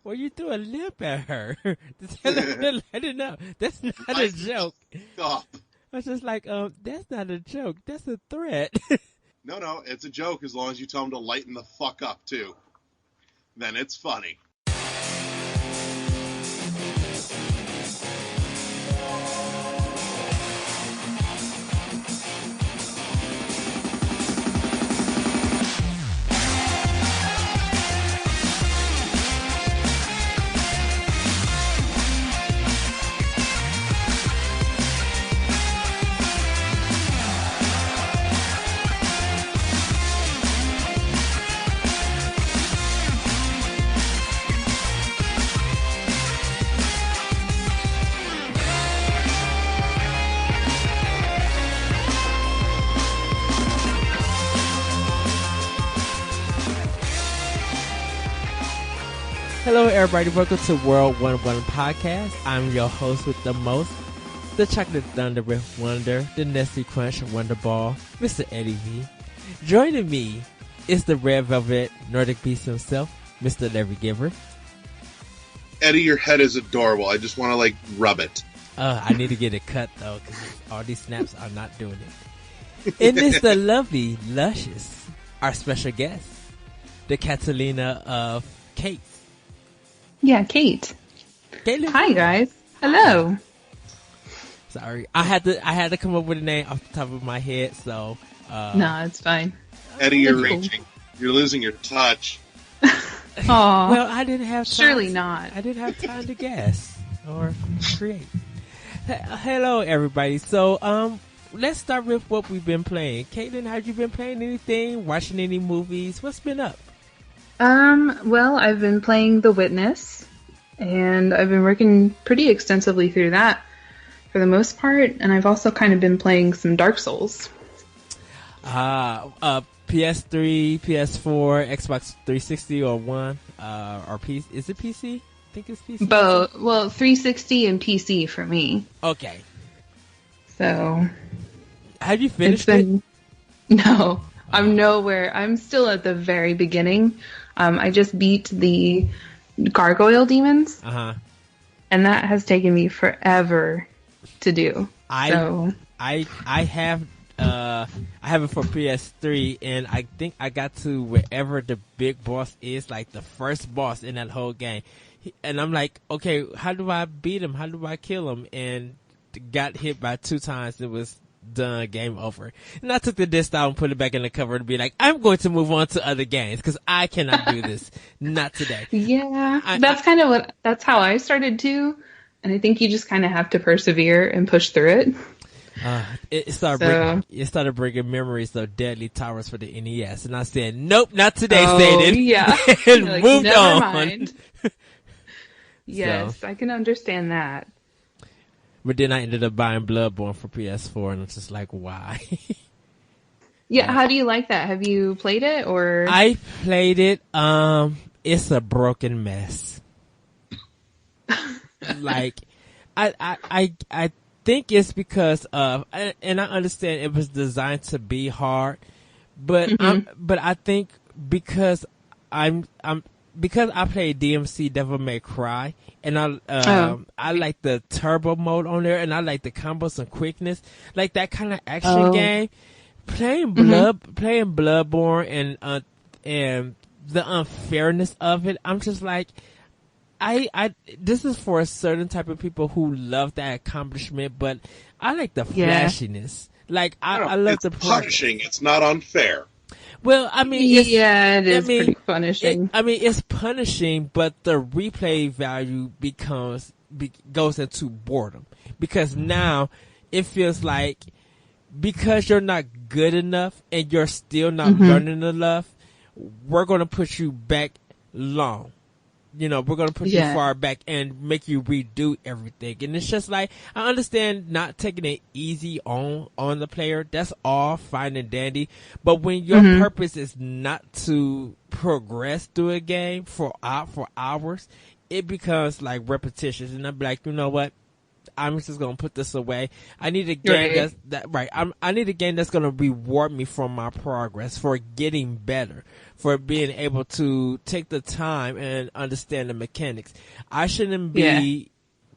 Well, you threw a lip at her. Let her know. That's not a joke. Stop. I was just like, that's not a joke. That's a threat. No, it's a joke as long as you tell them to lighten the fuck up, too. Then it's funny. Hello, everybody. Welcome to World 101 Podcast. I'm your host with the most, the Chocolate Thunder with Wonder, the Nestle Crunch Wonder Ball, Mr. Eddie V. Joining me is the Red Velvet Nordic Beast himself, Mr. Larry Giver. Eddie, your head is adorable. I just want to, rub it. I need to get it cut, though, because all these snaps are not doing it. And it's the lovely, luscious, our special guest, the Catalina of Kate. Yeah, Kate. Caitlin. Hi, guys. Hello. Sorry, I had to come up with a name off the top of my head. So no, it's fine. Eddie, you're reaching. You're losing your touch. Aw. Well, I didn't have time. Surely not. I didn't have time to guess or create. Hello, everybody. So let's start with what we've been playing. Caitlin, have you been playing anything? Watching any movies? What's been up? Well, I've been playing The Witness, and I've been working pretty extensively through that for the most part, and I've also kind of been playing some Dark Souls. PS3, PS4, Xbox 360 or One, or PC. Is it PC? I think it's PC. Both. Well, 360 and PC for me. Okay. So. Have you finished it? No. I'm nowhere. I'm still at the very beginning. I just beat the gargoyle demons. Uh-huh. And that has taken me forever to do. I have it for PS3, and I think I got to wherever the big boss is, like the first boss in that whole game. And I'm like, okay, how do I beat him? How do I kill him? And got hit by 2 times. It was done, game over. And I took the disc out and put it back in the cover to be like, I'm going to move on to other games because I cannot do this. Not today. Yeah, that's how I started too. And I think you just kind of have to persevere and push through it. It started bringing memories of Deadly Towers for the NES. And I said, nope, not today, Satan. Yeah. And like, moved never on. Mind. Yes, I can understand that. But then I ended up buying Bloodborne for PS4, and it's just like, why? Yeah, how do you like that? Have you played it, or? I played it. It's a broken mess. Like, I think it's because of, and I understand it was designed to be hard, but but I think because because I played DMC Devil May Cry, and I like the turbo mode on there, and I like the combos and quickness, like that kind of action game. Playing Bloodborne and the unfairness of it, I'm just like, this is for a certain type of people who love that accomplishment, but I like the flashiness. Like I love the punishing. It's not unfair. Well, I mean, it is pretty punishing. It's punishing, but the replay value goes into boredom, because now it feels like, because you're not good enough and you're still not learning enough, we're going to put you back long. We're going to put you far back and make you redo everything. And it's just like, I understand not taking it easy on the player. That's all fine and dandy. But when your purpose is not to progress through a game for hours, it becomes like repetitious. And I'm like, you know what? I'm just gonna put this away. I need a game I need a game that's gonna reward me for my progress, for getting better, for being able to take the time and understand the mechanics. I shouldn't be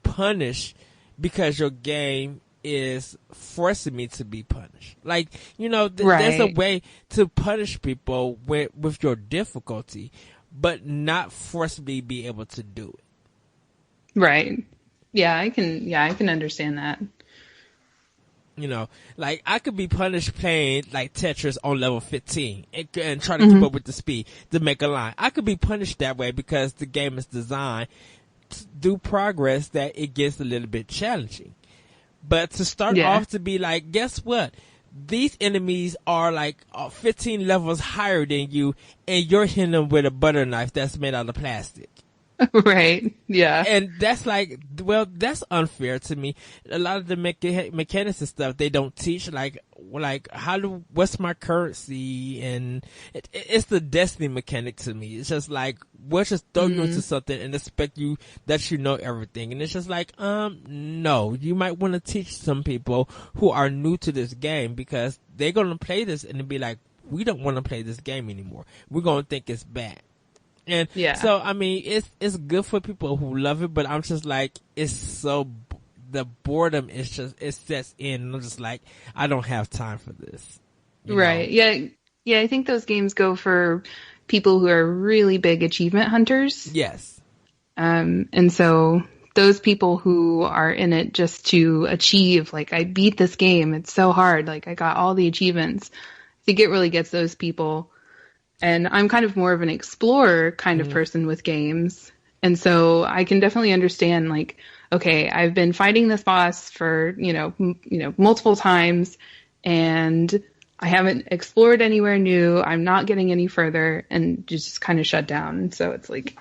punished because your game is forcing me to be punished. Like, there's a way to punish people with your difficulty, but not forcibly be able to do it. Right. Yeah, I can understand that. Like I could be punished playing like Tetris on level 15 and try to keep up with the speed to make a line. I could be punished that way because the game is designed to do progress that it gets a little bit challenging. But to start off to be like, guess what? These enemies are like 15 levels higher than you, and you're hitting them with a butter knife that's made out of plastic. Right. Yeah. And that's like, well, that's unfair to me. A lot of the mechanics and stuff they don't teach, like what's my currency, and it's the destiny mechanic to me. It's just like, we'll just throw you into something and expect you that you know everything. And it's just like, no, you might want to teach some people who are new to this game, because they're going to play this and be like, we don't want to play this game anymore. We're going to think it's bad. And so, I mean, it's good for people who love it, but I'm just like, the boredom is just, it sets in, and I'm just like, I don't have time for this. Right. Yeah. Yeah. I think those games go for people who are really big achievement hunters. Yes. And so those people who are in it just to achieve, like, I beat this game. It's so hard. Like, I got all the achievements. I think it really gets those people. And I'm kind of more of an explorer kind of person with games. And so I can definitely understand, like, okay, I've been fighting this boss for, multiple times, and I haven't explored anywhere new. I'm not getting any further, and just kind of shut down. And so it's like,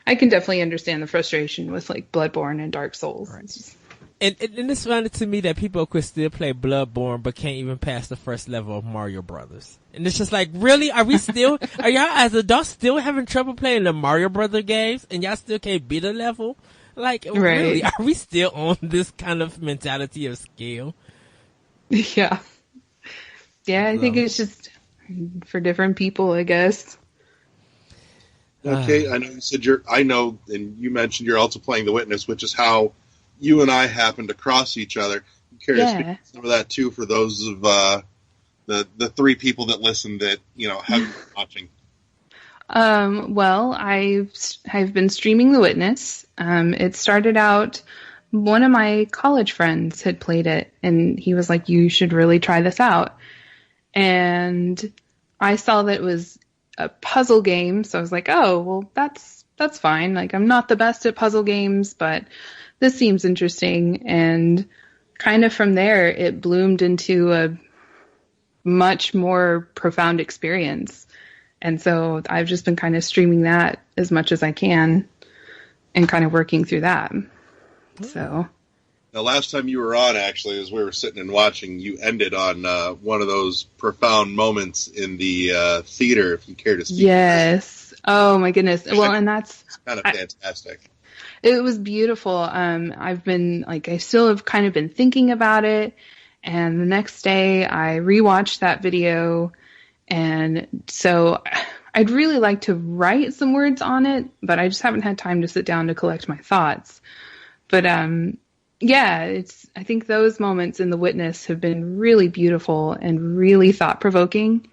I can definitely understand the frustration with like Bloodborne and Dark Souls. Right. And it's funny to me that people could still play Bloodborne but can't even pass the first level of Mario Brothers. And it's just like, really? Are y'all as adults still having trouble playing the Mario Brother games, and y'all still can't beat a level? Like, really? Are we still on this kind of mentality of skill? Yeah. Yeah, I think it's just for different people, I guess. Okay, I know you said and you mentioned you're also playing The Witness, which is how you and I happened to cross each other. I'm curious to speak some of that too for those of the three people that listen that haven't been watching. Well, I've been streaming The Witness. It started out, one of my college friends had played it, and he was like, "You should really try this out." And I saw that it was a puzzle game, so I was like, "Oh, well, that's fine. Like, I'm not the best at puzzle games, but this seems interesting." And kind of from there, it bloomed into a much more profound experience. And so I've just been kind of streaming that as much as I can and kind of working through that. So. Now, last time you were on, actually, as we were sitting and watching, you ended on one of those profound moments in the theater, if you care to speak. Yes. Oh, my goodness. Well, and that's kind of fantastic. It was beautiful. I still have kind of been thinking about it. And the next day I rewatched that video. And so I'd really like to write some words on it, but I just haven't had time to sit down to collect my thoughts. But, I think those moments in The Witness have been really beautiful and really thought-provoking,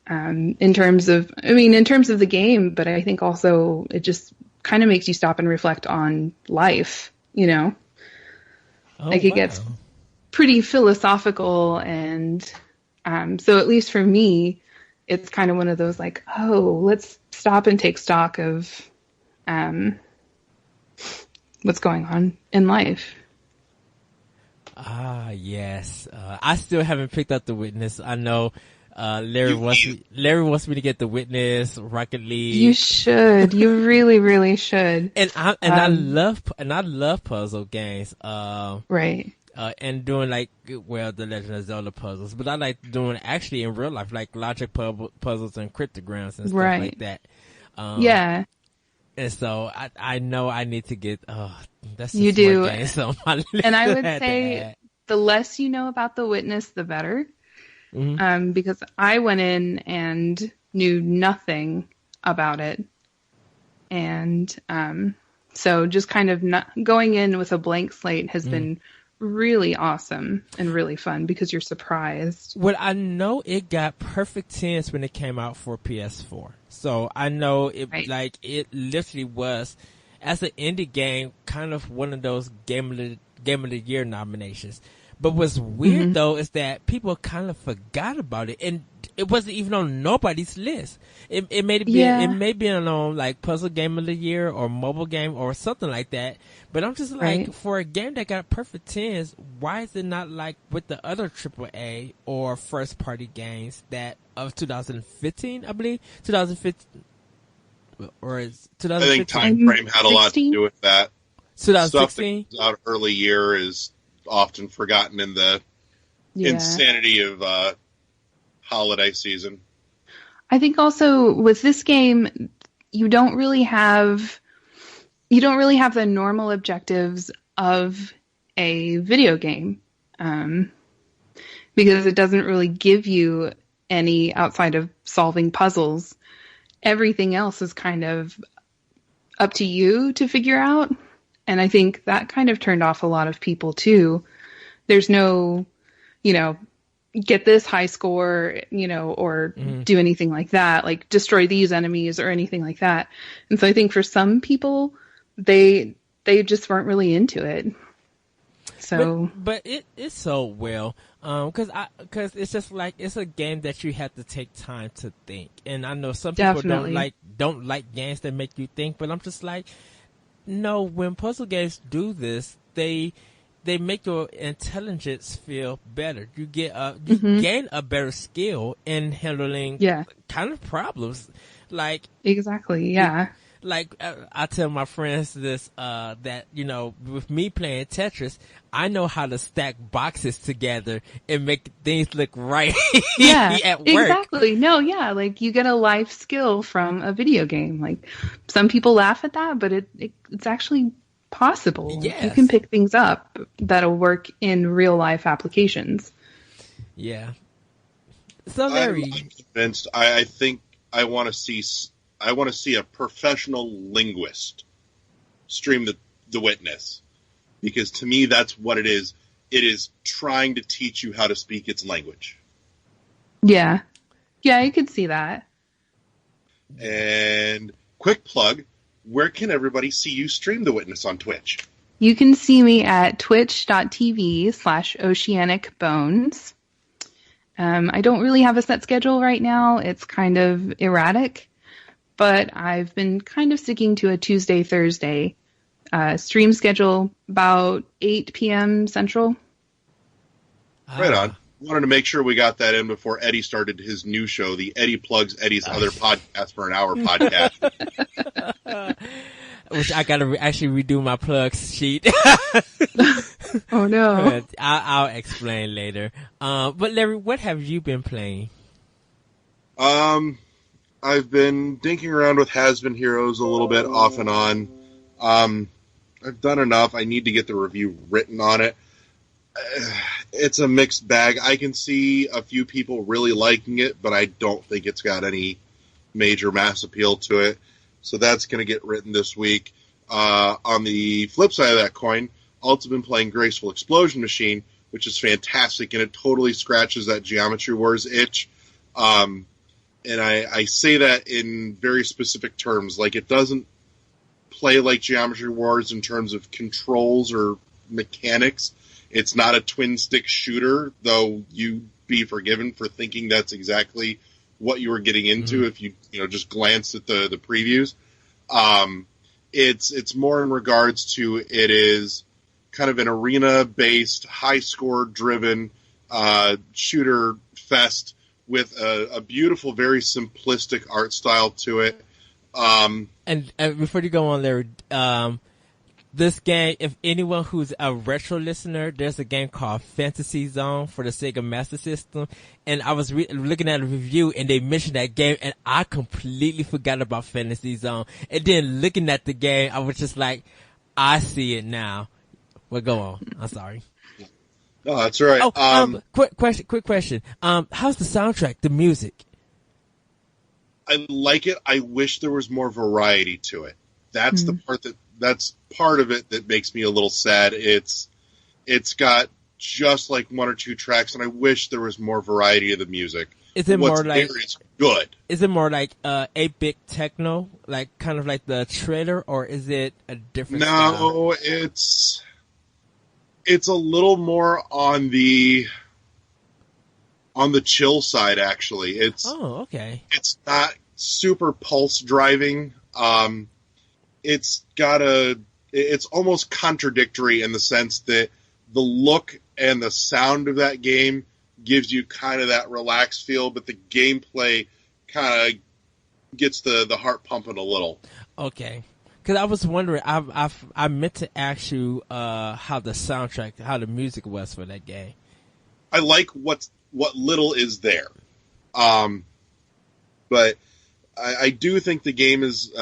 in terms of the game, but I think also it just kind of makes you stop and reflect on life, It gets pretty philosophical, and so at least for me, it's kind of one of those like, oh, let's stop and take stock of what's going on in life. Ah, yes. I still haven't picked up The Witness. I know Larry wants me to get The Witness, Rocket League. You should. You really, really should. And I love puzzle games. Right. And doing the Legend of Zelda puzzles, but I like doing actually in real life, like logic puzzles and cryptograms and stuff like that. Yeah. And so I know I need to get That's You just do. one game, so my list And I would had to say add. the less you know about The Witness, the better. Mhm. Because I went in and knew nothing about it. And so just kind of not going in with a blank slate has been really awesome and really fun because you're surprised. Well, I know it got perfect 10s when it came out for PS4. So I know it, Right. like, it literally was, as an indie game, kind of one of those game of the year nominations. But what's weird though is that people kind of forgot about it, and it wasn't even on nobody's list. It may be Yeah. it may be on like puzzle game of the year or mobile game or something like that. But I'm just like, Right. for a game that got perfect 10s, why is it not like with the other AAA or first party games that of 2015, I believe 2015, or is I 2015? think time frame had a lot to 16? do with that. Stuff that 2016. comes out early year is often forgotten in the Yeah. insanity of holiday season. I think also with this game, you don't really have the normal objectives of a video game, because it doesn't really give you any outside of solving puzzles. Everything else is kind of up to you to figure out. And I think that kind of turned off a lot of people too. There's no, get this high score, or do anything like that, like destroy these enemies or anything like that. And so I think for some people, they just weren't really into it. So, but it sold well, because it's just like, it's a game that you have to take time to think, and I know some people Definitely. don't like games that make you think, but I'm just like, no, when puzzle games do this, they make your intelligence feel better. You get you gain a better skill in handling Yeah. kind of problems, like. exactly. Yeah. Like, I tell my friends this, that, with me playing Tetris, I know how to stack boxes together and make things look right Yeah, at work. exactly. No, yeah, like you get a life skill from a video game. Like some people laugh at that, but it's actually possible. Like, you Yes. can pick things up that'll work in real life applications. Yeah. So I'm Larry, convinced. I think I want to see a professional linguist stream the Witness, because to me that's what it is. It is trying to teach you how to speak its language. Yeah. Yeah, I could see that. And quick plug, where can everybody see you stream the Witness on Twitch? You can see me at twitch.tv/oceanicbones. I don't really have a set schedule right now. It's kind of erratic, but I've been kind of sticking to a Tuesday, Thursday stream schedule, about 8 p.m. Central. Right on. Wanted to make sure we got that in before Eddie started his new show, the Eddie Plugs Eddie's Other Podcast for an Hour podcast. which I gotta actually redo my plugs sheet. Oh no. But I'll explain later. But Larry, what have you been playing? I've been dinking around with Has-Been Heroes a little bit off and on. I've done enough. I need to get the review written on it. It's a mixed bag. I can see a few people really liking it, but I don't think it's got any major mass appeal to it. So that's going to get written this week. On the flip side of that coin, also been playing Graceful Explosion Machine, which is fantastic, and it totally scratches that Geometry Wars itch. And I say that in very specific terms. Like, it doesn't play like Geometry Wars in terms of controls or mechanics. It's not a twin-stick shooter, though you'd be forgiven for thinking that's exactly what you were getting into if you just glanced at the previews. It's more in regards to, it is kind of an arena-based, high-score-driven shooter fest with a beautiful, very simplistic art style to it. And before you go on, Larry, this game, if anyone who's a retro listener, there's a game called Fantasy Zone for the Sega Master System, and I was looking at a review and they mentioned that game, and I completely forgot about Fantasy Zone. And then looking at the game, I was just like, I see it now. Well, go on. I'm sorry. No, that's right. Oh, quick question. How's the soundtrack, the music? I like it. I wish there was more variety to it. That's the part that's part of it that makes me a little sad. It's got just like one or two tracks, and I wish there was more variety of the music. Is it more like it's good? Is it more like 8-bit techno, like kind of like the trailer, or is it a different? No, style? it's a little more on the chill side. Actually, it's okay. It's not super pulse driving. It's almost contradictory in the sense that the look and the sound of that game gives you kind of that relaxed feel, but the gameplay kind of gets the heart pumping a little. Okay. Because I was wondering, I meant to ask you how the soundtrack, how the music was for that game. I like what little is there. But I do think the game is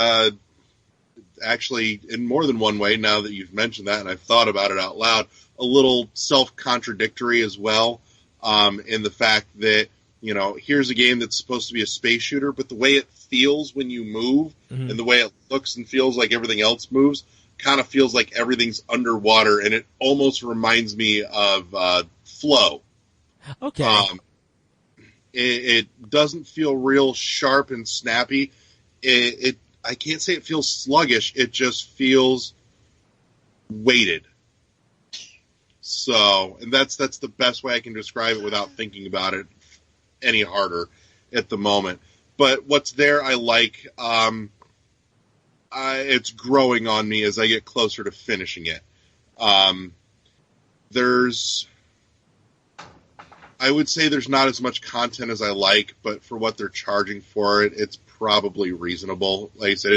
actually, in more than one way, now that you've mentioned that and I've thought about it out loud, a little self-contradictory as well, in the fact that, here's a game that's supposed to be a space shooter, but the way it feels when you move and the way it looks and feels like everything else moves kind of feels like everything's underwater, and it almost reminds me of Flow. Okay. It doesn't feel real sharp and snappy. I can't say it feels sluggish. It just feels weighted. So, and that's the best way I can describe it without thinking about it any harder at the moment. But what's there, I like. It's growing on me as I get closer to finishing it. I would say there's not as much content as I like, but for what they're charging for it, it's probably reasonable. Like I said,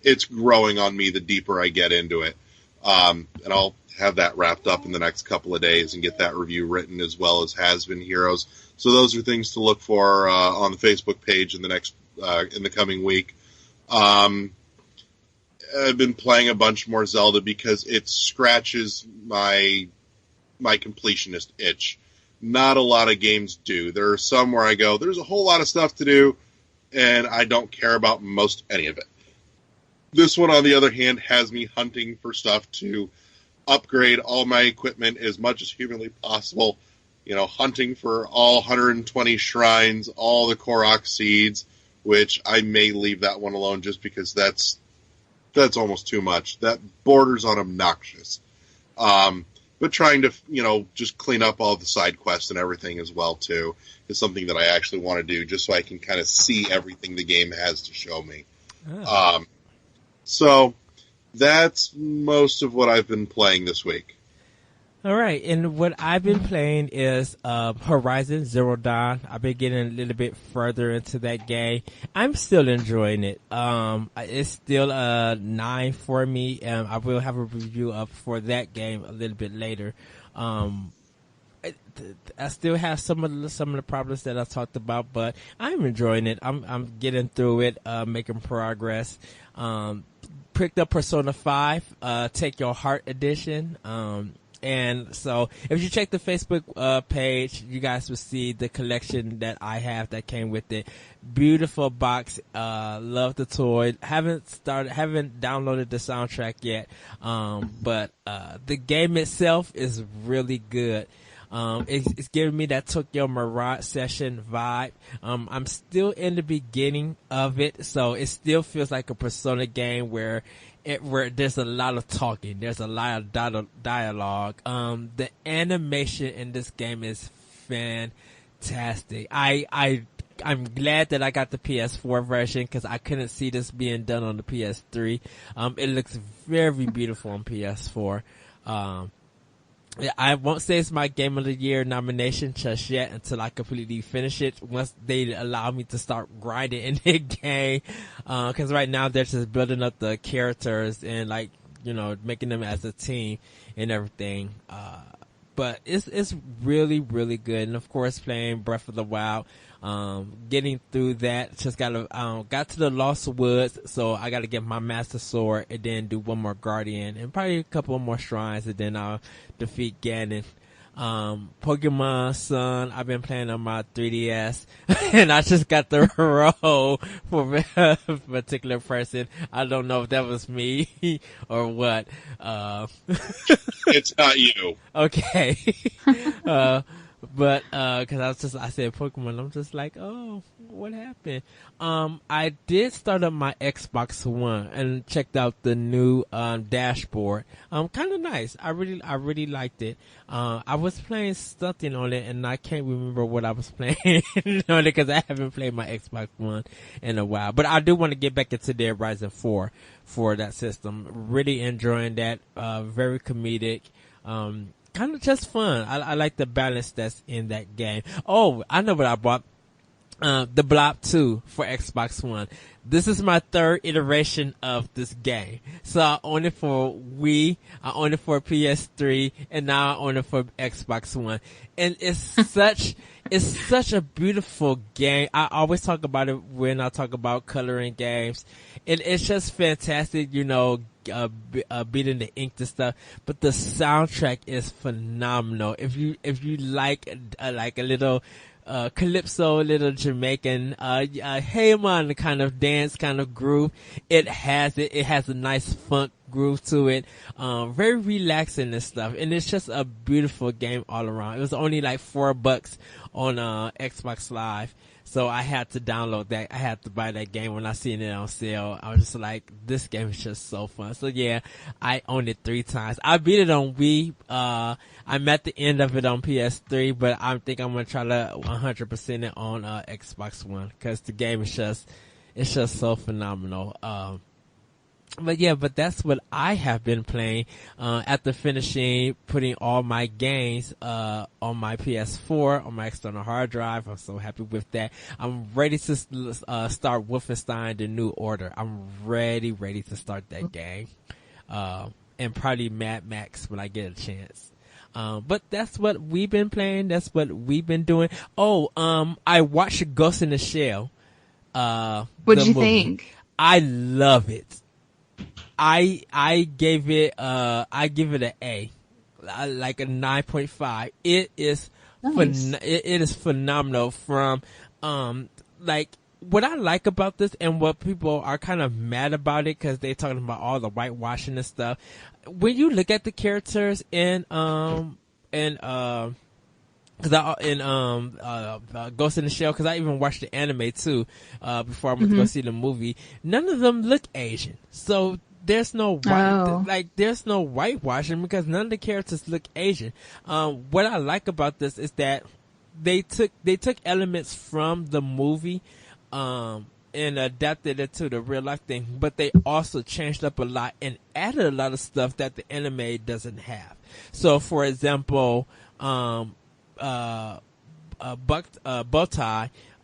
it's growing on me the deeper I get into it. And I'll have that wrapped up in the next couple of days and get that review written, as well as Has Been Heroes. So those are things to look for on the Facebook page in the coming week. I've been playing a bunch more Zelda because it scratches my completionist itch. Not a lot of games do. There are some where I go, there's a whole lot of stuff to do, and I don't care about most any of it. This one, on the other hand, has me hunting for stuff to upgrade all my equipment as much as humanly possible. Hunting for all 120 shrines, all the Korok seeds, which I may leave that one alone just because that's almost too much. That borders on obnoxious. But trying to, just clean up all the side quests and everything as well, too, is something that I actually want to do just so I can kind of see everything the game has to show me. Oh. So that's most of what I've been playing this week. All right, and what I've been playing is Horizon Zero Dawn. I've been getting a little bit further into that game. I'm still enjoying it. It's still a 9 for me, and I will have a review up for that game a little bit later. I still have some of the problems that I talked about, but I'm enjoying it. I'm getting through it, making progress. Picked up Persona 5, Take Your Heart edition. And so if you check the Facebook page, you guys will see the collection that I have that came with it. Beautiful box. Love the toy. Haven't downloaded the soundtrack yet. But the game itself is really good. It's giving me that Tokyo Mirage Session vibe. I'm still in the beginning of it, so it still feels like a Persona game where there's a lot of talking, there's a lot of dialogue. The animation in this game is fantastic. I'm glad that I got the PS4 version because I couldn't see this being done on the PS3. It looks very beautiful on PS4. I won't say it's my Game of the Year nomination just yet until I completely finish it. Once they allow me to start grinding in the game, because right now they're just building up the characters and making them as a team and everything. But it's really, really good. And of course, playing Breath of the Wild. Getting through that, just got to the Lost Woods, so I gotta get my Master Sword and then do one more Guardian and probably a couple more shrines, and then I'll defeat Ganon. Pokemon Sun, I've been playing on my 3DS and I just got the role for a particular person. I don't know if that was me or what. It's not you. Okay. But cause I said Pokemon, I'm just like, oh, what happened? I did start up my Xbox One and checked out the new, dashboard. Kind of nice. I really liked it. I was playing something on it and I can't remember what I was playing on it cause I haven't played my Xbox One in a while. But I do want to get back into Dead Rising 4 for that system. Really enjoying that. Very comedic. Kind of just fun. I like the balance that's in that game. Oh, I know what I bought. The Blob 2 for Xbox One. This is my third iteration of this game. So I own it for Wii, I own it for PS3, and now I own it for Xbox One. And it's such a beautiful game. I always talk about it when I talk about coloring games. It's just fantastic, beating the ink and stuff. But the soundtrack is phenomenal. If you like a little calypso, little Jamaican, hey man kind of dance kind of groove, it has a nice funk groove to it, very relaxing and stuff, and it's just a beautiful game all around. It was only like $4 on Xbox Live, so I had to download that. I had to buy that game when I seen it on sale. I was just like, this game is just so fun. So yeah, I owned it 3 times. I beat it on Wii. I'm at the end of it on PS3, but I think I'm gonna try to 100% it on Xbox One because the game is just so phenomenal. But that's what I have been playing. After finishing putting all my games on my PS4 on my external hard drive, I'm so happy with that. I'm ready to start Wolfenstein: The New Order. I'm ready to start that game, and probably Mad Max when I get a chance. But that's what we've been playing. That's what we've been doing. Oh, I watched Ghost in the Shell. What did you think? I love it. I give it an A, like a 9.5. It is nice. it is phenomenal. From like what I like about this and what people are kind of mad about it because they're talking about all the whitewashing and stuff. When you look at the characters in Ghost in the Shell, because I even watched the anime too before I went to go see the movie. None of them look Asian, so there's no there's no whitewashing because none of the characters look Asian. What I like about this is that they took elements from the movie and adapted it to the real life thing, but they also changed up a lot and added a lot of stuff that the anime doesn't have. So for example, Bowtie,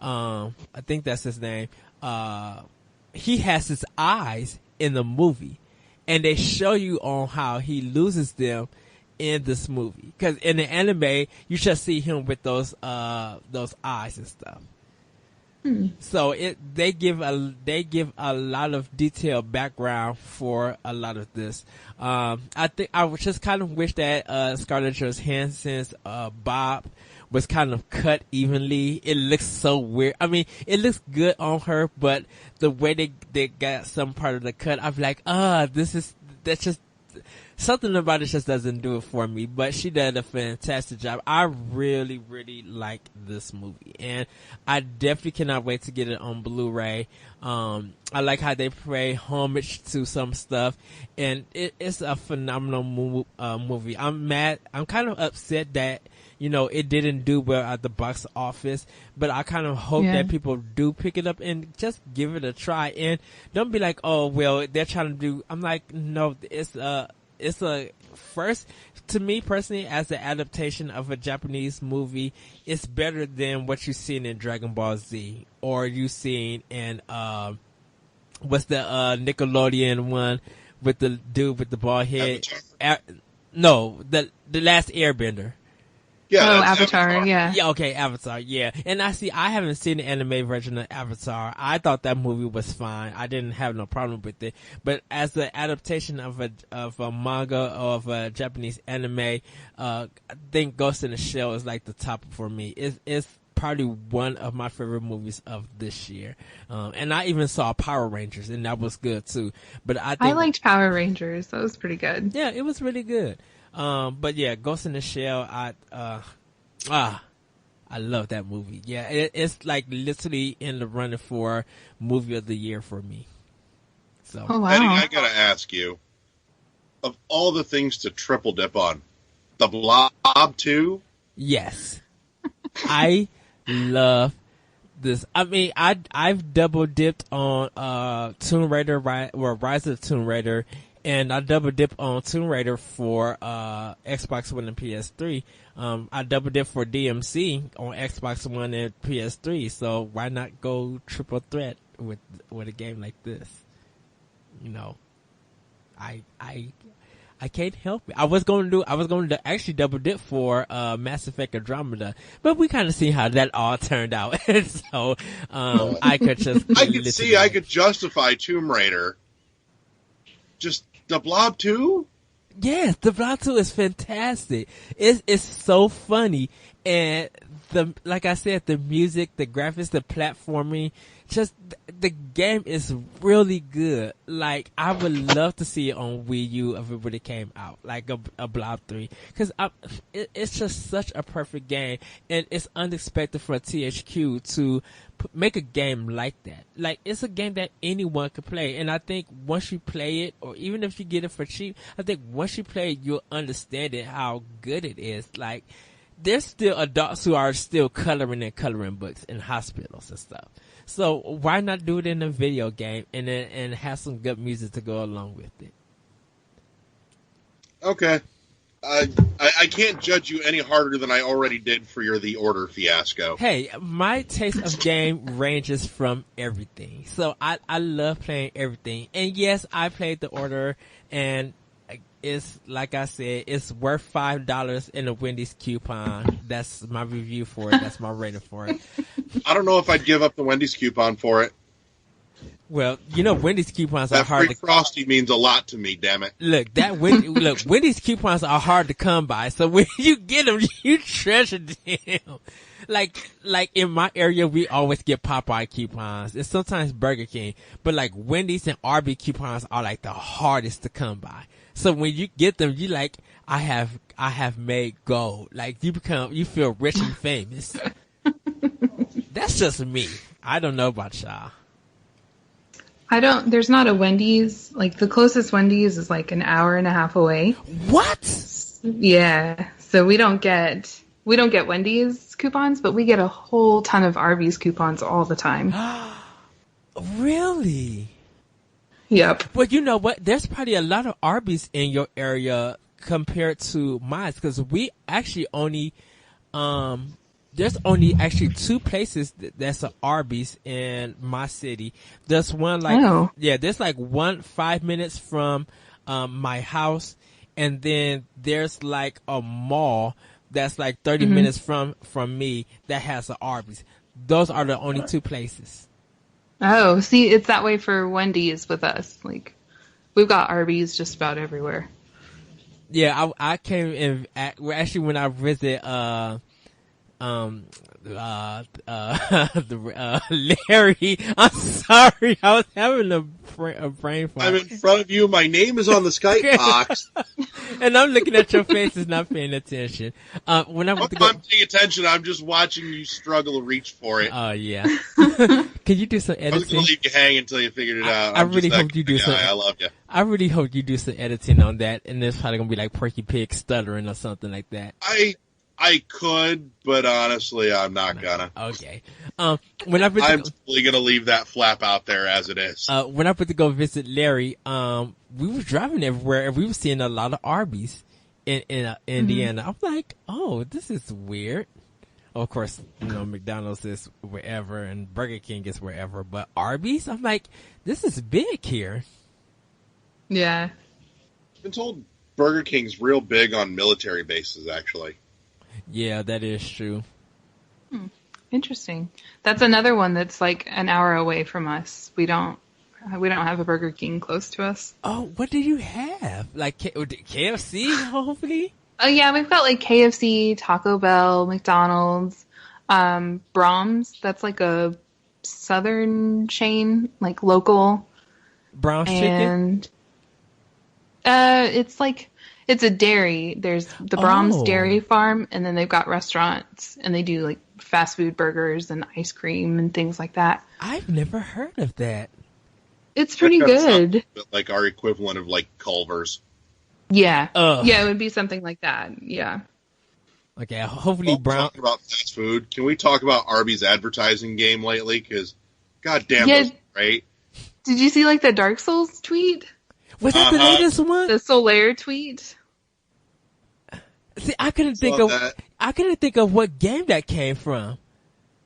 I think that's his name, he has his eyes in the movie, and they show you on how he loses them in this movie. Because in the anime, you just see him with those eyes and stuff. So they give a lot of detailed background for a lot of this. I think I would just kind of wish that Scarlett Johansson's Bob was kind of cut evenly. It looks so weird. I mean, it looks good on her, but the way they got some part of the cut, I'm like, that's just something about it just doesn't do it for me. But she did a fantastic job. I really, really like this movie, and I definitely cannot wait to get it on Blu-ray. I like how they pay homage to some stuff, and it's a phenomenal movie. I'm kind of upset that it didn't do well at the box office, but I kind of hope that people do pick it up and just give it a try, and don't be like, oh well, they're trying to do. I'm like, no, it's a first, to me personally, as an adaptation of a Japanese movie, it's better than what you've seen in Dragon Ball Z or you've seen in what's the Nickelodeon one with the dude with the bald head. No, the last Airbender. Yeah, Oh, that's Avatar, yeah. Yeah, okay, Avatar, yeah. And I haven't seen the anime version of Avatar. I thought that movie was fine. I didn't have no problem with it. But as the adaptation of a manga or of a Japanese anime, I think Ghost in the Shell is like the top for me. It's probably one of my favorite movies of this year. And I even saw Power Rangers, and that was good too. But I think I liked Power Rangers. That was pretty good. yeah, it was really good. But yeah, Ghost in the Shell, I love that movie. Yeah, it's like literally in the running for movie of the year for me. So, Oh, wow. Eddie, I gotta ask you, of all the things to triple dip on, The Blob 2? yes, I love this. I mean, I've double dipped on Tomb Raider, Rise of the Tomb Raider, and I double dip on Tomb Raider for Xbox One and PS3. I double dip for DMC on Xbox One and PS3. So why not go triple threat with a game like this? You know, I can't help it. I was going to actually double dip for Mass Effect Andromeda, but we kind of see how that all turned out. So I could just I could justify Tomb Raider. Just The Blob 2? Yes, The Blob 2 is fantastic. It's so funny, and like I said, the music, the graphics, the platforming, just the game is really good. Like, I would love to see it on Wii U if it really came out, like a Blob 3, because it's just such a perfect game, and it's unexpected for THQ to make a game like that. Like, it's a game that anyone could play, and I think once you play it, or even if you get it for cheap, I think once you play it, you'll understand it, how good it is. Like, there's still adults who are still coloring books in hospitals and stuff. So why not do it in a video game and have some good music to go along with it? Okay. I can't judge you any harder than I already did for your The Order fiasco. Hey, my taste of game ranges from everything. So I love playing everything. And yes, I played The Order, and it's, like I said, it's worth $5 in a Wendy's coupon. That's my review for it. That's my rating for it. I don't know if I'd give up the Wendy's coupon for it. Well, you know, Wendy's coupons are That hard free to... Frosty means a lot to me, damn it. Look, Wendy's coupons are hard to come by. So when you get them, you treasure them. Like in my area, we always get Popeye coupons and sometimes Burger King. But like Wendy's and Arby's coupons are like the hardest to come by. So when you get them, you like, I have made gold. Like, you feel rich and famous. That's just me. I don't know about y'all. There's not a Wendy's. Like, the closest Wendy's is like an hour and a half away. What? Yeah. So we don't get Wendy's coupons, but we get a whole ton of Arby's coupons all the time. Really? Yep. Well, you know what? There's probably a lot of Arby's in your area compared to mine, because we actually only, there's only actually two places that's an Arby's in my city. There's one there's like 5 minutes from my house, and then there's like a mall that's like 30 minutes from me that has an Arby's. Those are the only two places. Oh, see, it's that way for Wendy's with us. Like, we've got Arby's just about everywhere. Yeah, I came in actually when I visit Larry. I'm sorry, I was having a brain fart. I'm in front of you. My name is on the Skype box. And I'm looking at your faces, not paying attention. When I'm paying attention, I'm just watching you struggle to reach for it. Oh, yeah. Can you do some editing? I was going to leave you hang until you figured it out. I really hope you do some. I love you. I really hope you do some editing on that, and it's probably going to be like Porky Pig stuttering or something like that. I could, but honestly, I'm not gonna. Okay. I'm simply gonna leave that flap out there as it is. When I went to go visit Larry, we were driving everywhere and we were seeing a lot of Arby's in Indiana. I'm like, oh, this is weird. Of course, you know, McDonald's is wherever and Burger King is wherever, but Arby's, I'm like, this is big here. Yeah. I've been told Burger King's real big on military bases, actually. Yeah, that is true. Interesting. That's another one that's like an hour away from us. We don't have a Burger King close to us. Oh, what do you have? Like KFC, hopefully? Oh yeah, we've got like KFC, Taco Bell, McDonald's, Brahms. That's like a southern chain, like local. Brown's chicken? And it's a dairy. There's the Brahms Dairy Farm, and then they've got restaurants, and they do like fast food burgers and ice cream and things like that. I've never heard of that. It's pretty good. Like our equivalent of like Culver's. Yeah. Yeah, it would be something like that. Yeah. Okay, hopefully Brown. Talk about fast food. Can we talk about Arby's advertising game lately? Because, goddamn, that's great. Did you see like the Dark Souls tweet? Was that the latest one? The Solaire tweet. See, I couldn't think of what game that came from.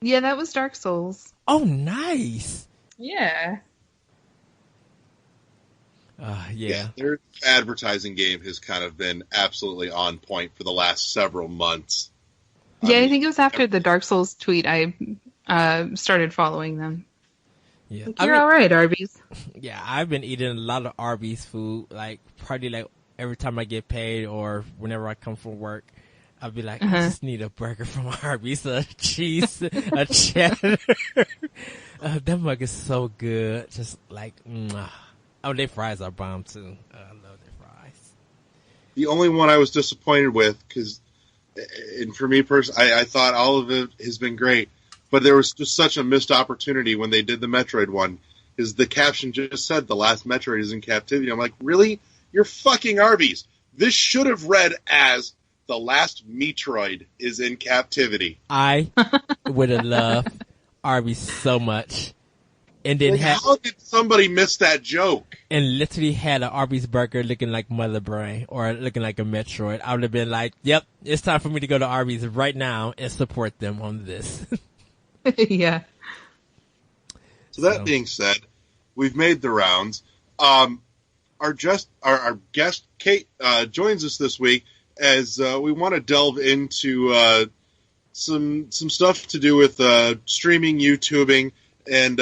Yeah, that was Dark Souls. Oh, nice. Yeah. Yeah, their advertising game has kind of been absolutely on point for the last several months. Yeah, I think it was after the Dark Souls tweet I started following them. Yeah, like, you're all right, Arby's. Yeah, I've been eating a lot of Arby's food, like probably like every time I get paid or whenever I come from work. I'll be like, I just need a burger from Arby's, a cheese, a cheddar. That mug is so good, just like. Oh, their fries are bomb, too. I love their fries. The only one I was disappointed with, and for me personally, I thought all of it has been great, but there was just such a missed opportunity when they did the Metroid one, is the caption just said, the last Metroid is in captivity. I'm like, really? You're fucking Arby's. This should have read as, the last Metroid is in captivity. I would have loved Arby's so much. And then how did somebody miss that joke? And literally had an Arby's burger looking like Mother Brain or looking like a Metroid. I would have been like, yep, it's time for me to go to Arby's right now and support them on this. Yeah. So that being said, we've made the rounds. Our guest, Kate, joins us this week as we want to delve into some stuff to do with streaming, YouTubing, and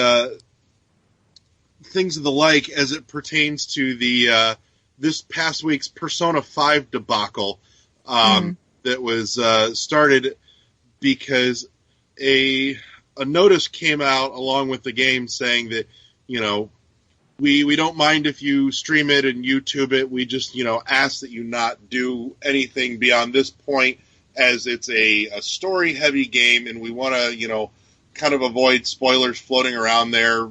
things of the like as it pertains to the this past week's Persona 5 debacle that was started because a notice came out along with the game saying that, we don't mind if you stream it and YouTube it. We just, ask that you not do anything beyond this point as it's a story-heavy game, and we want to, kind of avoid spoilers floating around there,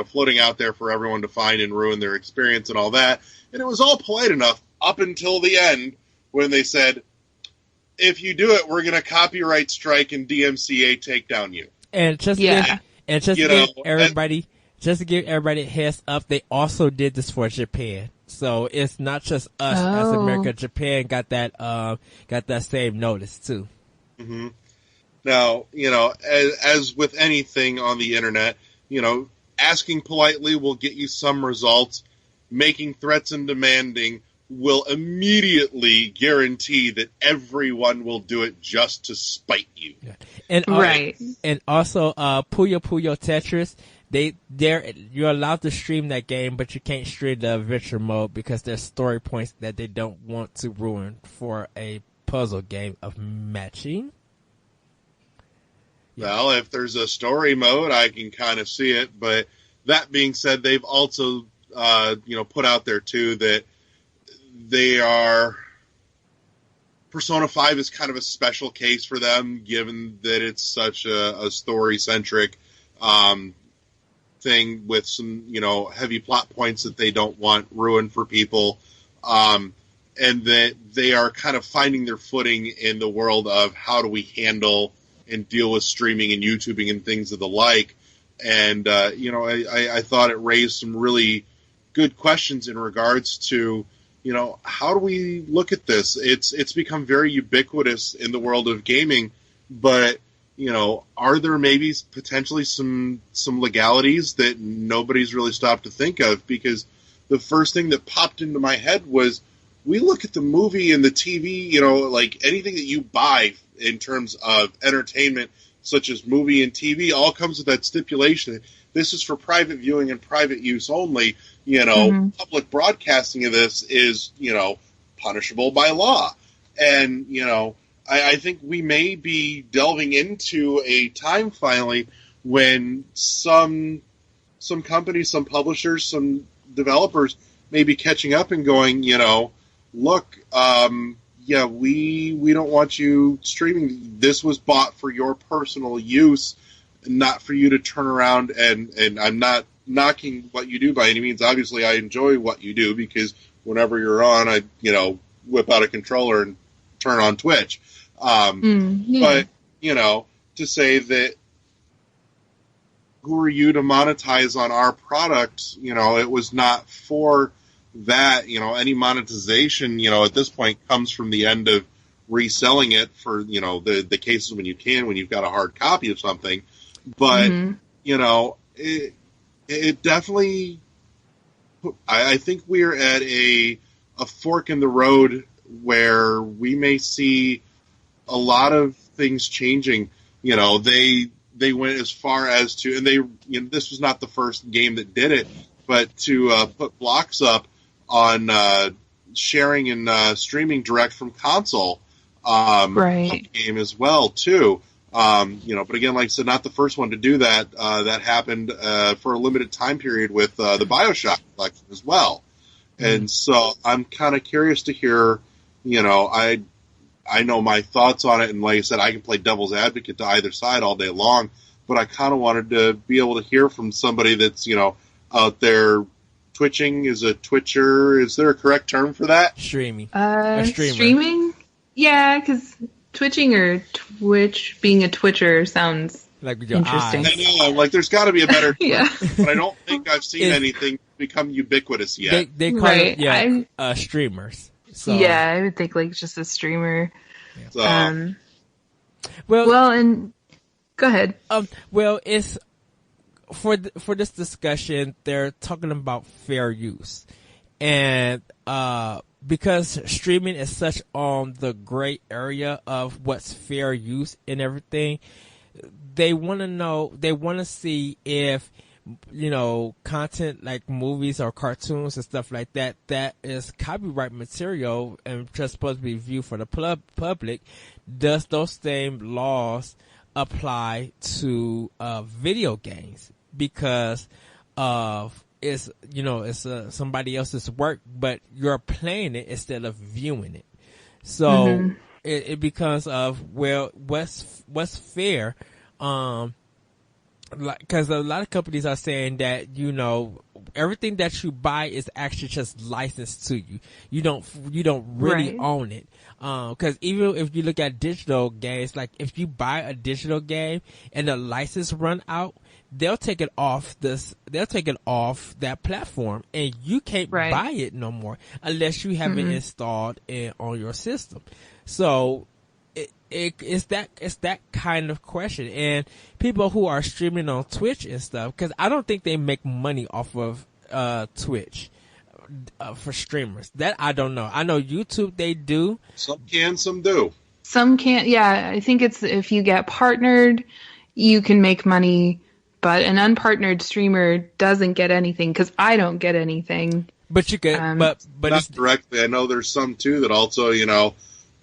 floating out there for everyone to find and ruin their experience and all that. And it was all polite enough up until the end when they said, if you do it, we're going to copyright strike and DMCA take down you. And just to give everybody a heads up, they also did this for Japan. So it's not just us as America. Japan got that same notice too. Mm-hmm. Now, as with anything on the internet, asking politely will get you some results. Making threats and demanding will immediately guarantee that everyone will do it just to spite you. Yeah. And and also Puyo Puyo Tetris, you're allowed to stream that game, but you can't stream the adventure mode because there's story points that they don't want to ruin for a puzzle game of matching. Well, if there's a story mode, I can kind of see it. But that being said, they've also, put out there too that Persona 5 is kind of a special case for them, given that it's such a story-centric thing with some, heavy plot points that they don't want ruined for people, and that they are kind of finding their footing in the world of how do we handle and deal with streaming and YouTubing and things of the like. And, I thought it raised some really good questions in regards to, how do we look at this? It's become very ubiquitous in the world of gaming, but, are there maybe potentially some legalities that nobody's really stopped to think of? Because the first thing that popped into my head was, we look at the movie and the TV, like anything that you buy in terms of entertainment, such as movie and TV, all comes with that stipulation. This is for private viewing and private use only. Public broadcasting of this is, punishable by law. And, I think we may be delving into a time finally when some companies, some publishers, some developers may be catching up and going, look, we don't want you streaming. This was bought for your personal use, not for you to turn around and I'm not knocking what you do by any means. Obviously, I enjoy what you do because whenever you're on, I, whip out a controller and turn on Twitch. But, to say that who are you to monetize on our product? It was not for that. Any monetization, at this point comes from the end of reselling it for, the cases when you've got a hard copy of something. But, it definitely, I think we're at a fork in the road where we may see a lot of things changing. They went as far as to, and this was not the first game that did it, but to put blocks up on sharing and streaming direct from console game as well too. But again, like I said, not the first one to do that. That happened for a limited time period with the BioShock collection as well. And so I'm kind of curious to hear, I know my thoughts on it, and like I said, I can play devil's advocate to either side all day long, but I kind of wanted to be able to hear from somebody that's, out there twitching, is a twitcher. Is there a correct term for that? Streaming. Streaming? Yeah, because twitching or Twitch, being a twitcher sounds like interesting. I know, like there's got to be a better term, but I don't think I've seen anything become ubiquitous yet. They call it streamers. So. Yeah, I would think like just a streamer. So. Well, and go ahead. It's for this discussion, they're talking about fair use, and because streaming is such on the gray area of what's fair use and everything, they want to see if content like movies or cartoons and stuff like that is copyright material and just supposed to be viewed for the public. Does those same laws apply to video games? Because it's somebody else's work, but you're playing it instead of viewing it. So it becomes what's fair. Because a lot of companies are saying that everything that you buy is actually just licensed to you. You don't really own it. Because even if you look at digital games, like if you buy a digital game and the license run out, they'll take it off that platform, and you can't buy it no more unless you have it installed on your system. So it's that kind of question. And people who are streaming on Twitch and stuff, because I don't think they make money off of Twitch for streamers. That I don't know. I know YouTube they do. Some can, some do. Some can't. Yeah, I think it's if you get partnered, you can make money. But an unpartnered streamer doesn't get anything, because I don't get anything. But you get, but not directly. I know there's some too that also,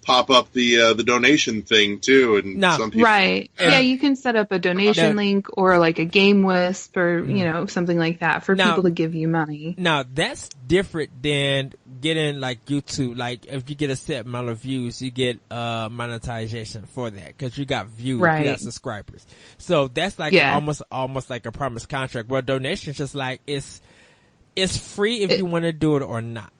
pop up the donation thing too, and some people. Right. Yeah, you can set up a donation link or like a game wisp or something like that for people to give you money. Now that's different than getting like YouTube. Like if you get a set amount of views, you get monetization for that because you got views, you got subscribers. So that's like almost like a promise contract. Where donations just like it's free if you want to do it or not.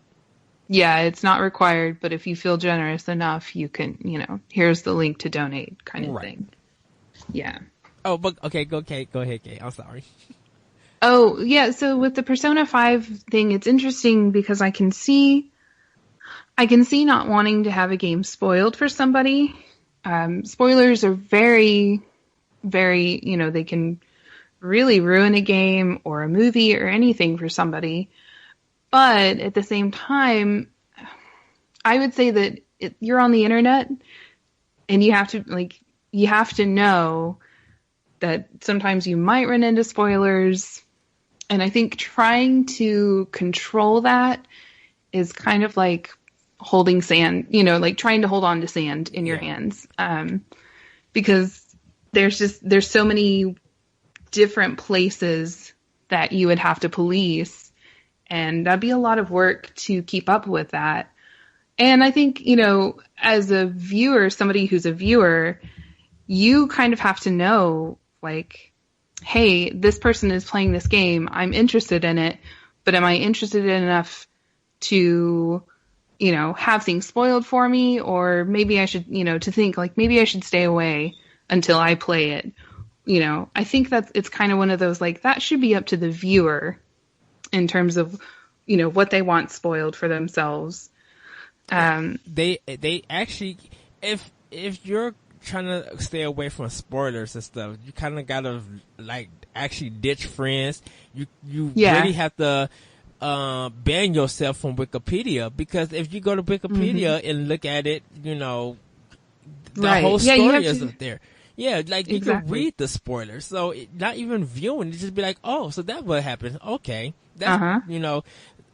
Yeah, it's not required, but if you feel generous enough, you can, here's the link to donate kind of thing. Yeah. Oh, but okay, go ahead, Kate. I'm sorry. Oh, yeah, so with the Persona 5 thing, it's interesting because I can see not wanting to have a game spoiled for somebody. Spoilers are very, very, they can really ruin a game or a movie or anything for somebody. But at the same time, I would say that you're on the internet and you have to know that sometimes you might run into spoilers. And I think trying to control that is kind of like holding sand, like trying to hold on to sand in your hands. Because there's so many different places that you would have to police, and that'd be a lot of work to keep up with that. And I think, as a viewer, somebody who's a viewer, you kind of have to know, like, hey, this person is playing this game. I'm interested in it, but am I interested in enough to, have things spoiled for me? Or maybe I should, to think like maybe I should stay away until I play it. I think that it's kind of one of those, like, that should be up to the viewer in terms of, what they want spoiled for themselves. They actually, if you're trying to stay away from spoilers and stuff, you kind of gotta like actually ditch friends. You really have to ban yourself from Wikipedia, because if you go to Wikipedia and look at it, the whole story is up there. Yeah, like you can read the spoilers, so not even viewing it, just be like, oh, so that's what happened. Okay, that's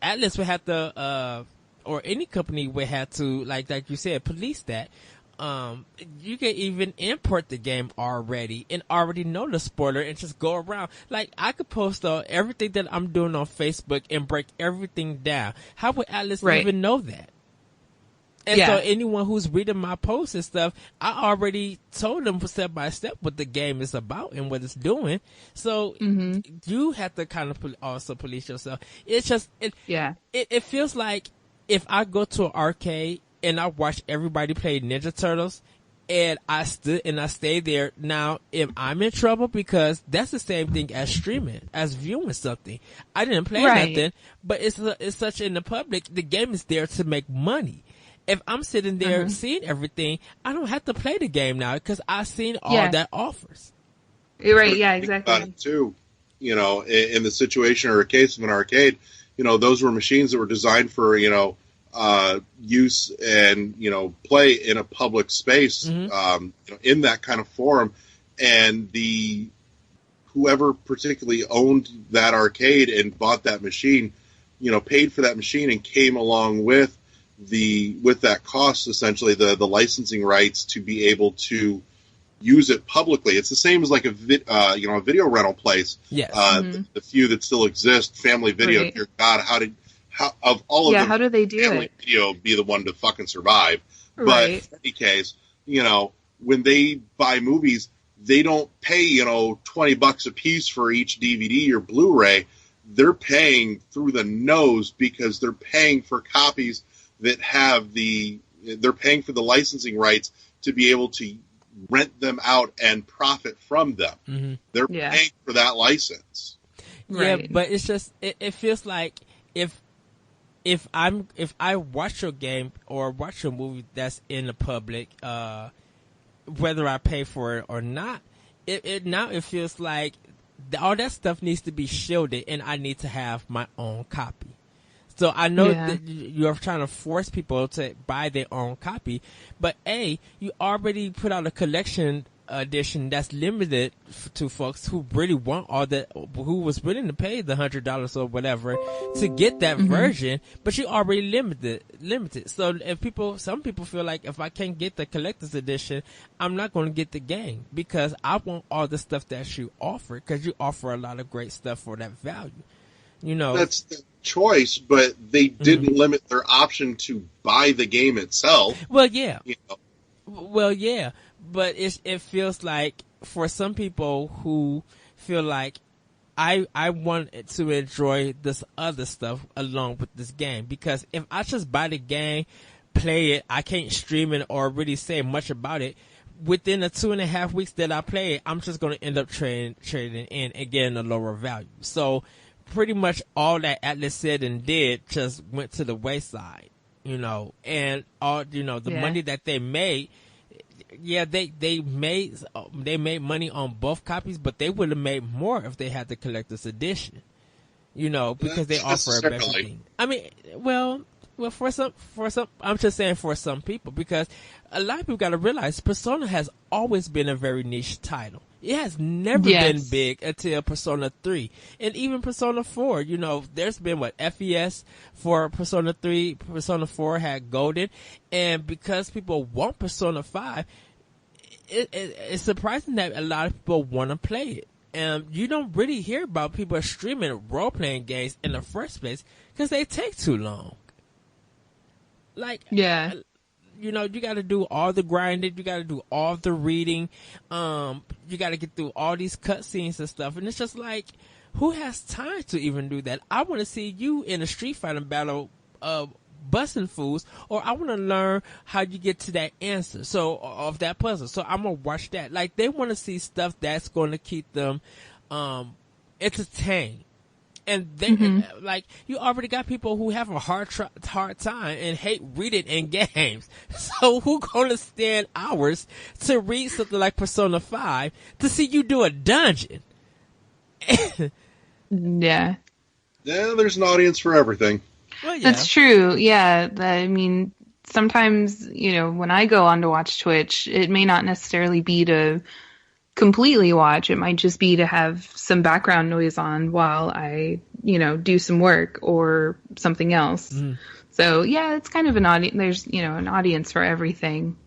Atlas would have to, or any company would have to, like you said, police that. You can even import the game already and already know the spoiler and just go around. Like, I could post everything that I'm doing on Facebook and break everything down. How would Atlas even know that? And so anyone who's reading my posts and stuff, I already told them step by step what the game is about and what it's doing. So you have to kind of also police yourself. It's just, it feels like if I go to an arcade and I watch everybody play Ninja Turtles and I stay there, now am I in trouble? Because that's the same thing as streaming, as viewing something. I didn't play nothing, but it's such in the public. The game is there to make money. If I'm sitting there seeing everything, I don't have to play the game now because I've seen all that offers. You're right. Yeah, exactly. About it too, in the situation or a case of an arcade, those were machines that were designed for, use and, play in a public space, in that kind of forum. And whoever particularly owned that arcade and bought that machine, paid for that machine and came along with that cost, essentially the licensing rights to be able to use it publicly. It's the same as like a video rental place. Yes. The few that still exist, Family Video. Right. Dear God, how of all of them, how do they do Family it? Video be the one to fucking survive. Right. But in any case, when they buy movies, they don't pay, $20 a piece for each DVD or Blu-ray. They're paying through the nose because they're paying for copies that have they're paying for the licensing rights to be able to rent them out and profit from them. They're paying for that license. Right. Yeah, but it's just, it feels like if I watch your game or watch your movie that's in the public, whether I pay for it or not, it feels like all that stuff needs to be shielded and I need to have my own copy. So I know that you're trying to force people to buy their own copy, but you already put out a collection edition that's limited to folks who really want all that, who was willing to pay the $100 or whatever to get that version, but you already limited. So if some people feel like if I can't get the collector's edition, I'm not going to get the game because I want all the stuff that you offer, because you offer a lot of great stuff for that value. That's the choice, but they didn't limit their option to buy the game itself. Well, yeah. Well, yeah. But it feels like for some people who feel like I want to enjoy this other stuff along with this game, because if I just buy the game, play it, I can't stream it or really say much about it. Within the 2.5 weeks that I play it, I'm just going to end up trading in and getting a lower value. So pretty much all that Atlas said and did just went to the wayside, and all, the money that they made. Yeah, they made money on both copies, but they would have made more if they had the collector's edition, because they offer a better thing. I mean, well, Well, for some, I'm just saying for some people, because a lot of people got to realize Persona has always been a very niche title. It has never been big until Persona 3. And even Persona 4, you know, there's been FES for Persona 3, Persona 4 had Golden. And because people want Persona 5, it's surprising that a lot of people want to play it. And you don't really hear about people streaming role-playing games in the first place because they take too long. Like, you know, you got to do all the grinding, you got to do all the reading, you got to get through all these cutscenes and stuff, and it's just like, who has time to even do that? I want to see you in a Street Fighter battle, busting fools, or I want to learn how you get to that answer, so, of that puzzle, so I'm gonna watch that. Like, they want to see stuff that's going to keep them, entertained. And then, like, you already got people who have a hard time and hate reading in games. So who gonna stand hours to read something like Persona 5 to see you do a dungeon? Yeah, there's an audience for everything. Well, yeah. That's true. Yeah, I mean, sometimes, you know, when I go on to watch Twitch, it may not necessarily be to completely watch. It might just be to have some background noise on while I, you know, do some work or something else. So yeah, it's kind of an audience. There's, you know, an audience for everything.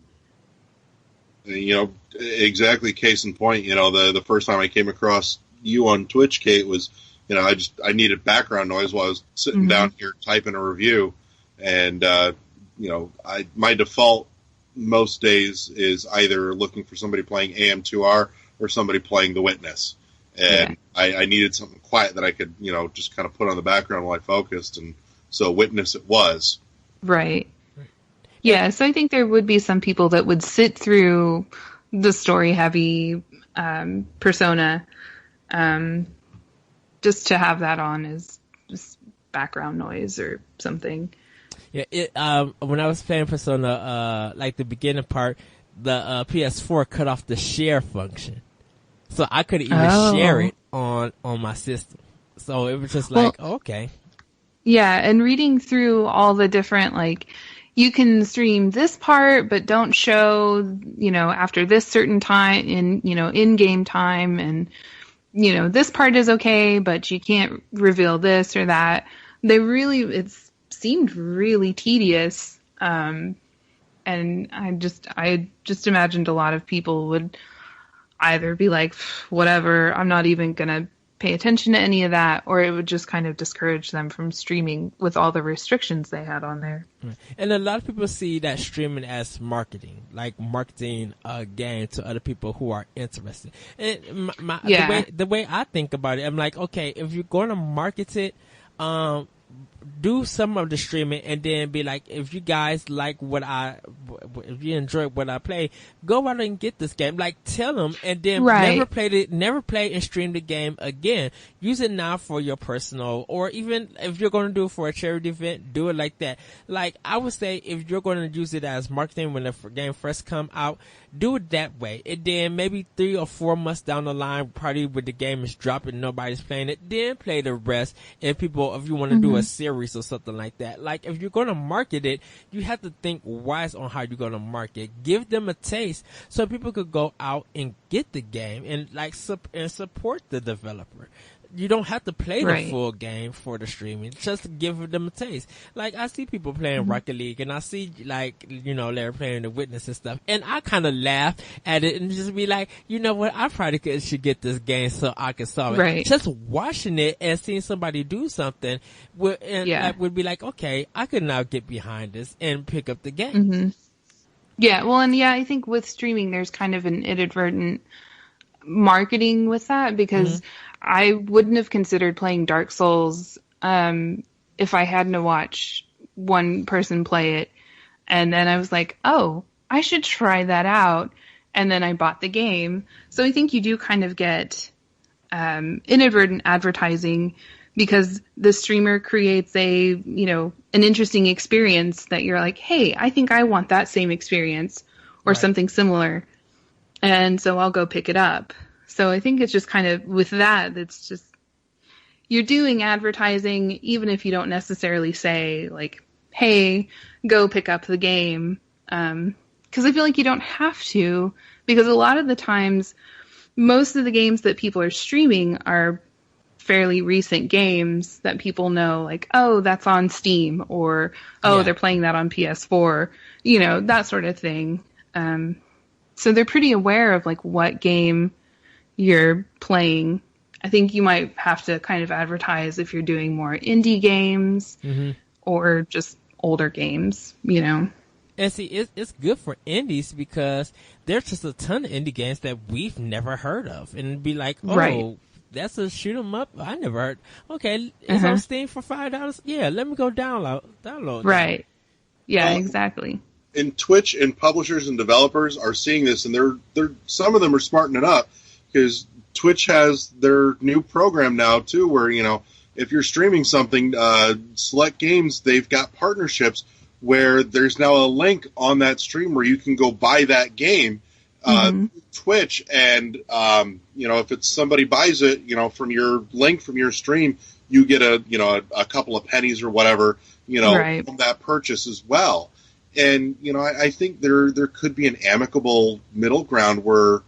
You know, exactly. Case in point, you know, the first time I came across you on Twitch, Kate, was, you know, I needed background noise while I was sitting down here typing a review, and you know, my default most days is either looking for somebody playing AM2R or somebody playing The Witness. And I needed something quiet that I could, you know, just kind of put on the background while I focused. And so Witness it was. Right. Yeah, so I think there would be some people that would sit through the story-heavy Persona just to have that on as just background noise or something. Yeah, when I was playing Persona, like the beginning part, the PS4 cut off the share function, so I couldn't even share it on my system. So it was just like, okay. Yeah, and reading through all the different, like, you can stream this part, but don't show, you know, after this certain time in-game time, and, you know, this part is okay, but you can't reveal this or that. It seemed really tedious. And I just imagined a lot of people would either be like, whatever, I'm not even going to pay attention to any of that, or it would just kind of discourage them from streaming with all the restrictions they had on there. And a lot of people see that streaming as marketing, like marketing a game to other people who are interested. And the way I think about it, I'm like, okay, if you're going to market it, do some of the streaming and then be like, if you guys like if you enjoy what I play, go out and get this game. Like, tell them, and then never play and stream the game again. Use it now for your personal, or even if you're going to do it for a charity event, do it like that. Like, I would say if you're going to use it as marketing when the game first come out, do it that way. And then maybe 3 or 4 months down the line, probably when the game is dropping, nobody's playing it, then play the rest. And if you want to do a series or something like that. Like, if you're going to market it, you have to think wise on how you're going to market. Give them a taste so people could go out and get the game and support the developer. You don't have to play the full game for the streaming. Just give them a taste. Like, I see people playing Rocket League, and I see, like, you know, they're playing The Witness and stuff, and I kind of laugh at it and just be like, you know what, I probably should get this game so I can solve it. Just watching it and seeing somebody do something would be like, okay, I could now get behind this and pick up the game. Yeah, well, and I think with streaming, there's kind of an inadvertent marketing with that, because I wouldn't have considered playing Dark Souls if I hadn't to watch one person play it. And then I was like, oh, I should try that out. And then I bought the game. So I think you do kind of get inadvertent advertising, because the streamer creates an interesting experience that you're like, hey, I think I want that same experience or something similar. And so I'll go pick it up. So I think it's just kind of, with that, it's just, you're doing advertising, even if you don't necessarily say, like, hey, go pick up the game. Because I feel like you don't have to, because a lot of the times, most of the games that people are streaming are fairly recent games that people know, like, oh, that's on Steam, or, oh, they're playing that on PS4, that sort of thing. So they're pretty aware of, like, what game you're playing. I think you might have to kind of advertise if you're doing more indie games or just older games, And see, it's good for indies because there's just a ton of indie games that we've never heard of. And it'd be like, oh, that's a shoot 'em up I never heard. Okay, it's on Steam for $5. Yeah, let me go download. Right. Yeah, exactly. And Twitch and publishers and developers are seeing this, and they're some of them are smartening it up, because Twitch has their new program now too, where if you're streaming something, select games, they've got partnerships where there's now a link on that stream where you can go buy that game. Twitch, and if it's somebody buys it, from your link from your stream, you get a couple of pennies or whatever, from that purchase as well. And I think there could be an amicable middle ground where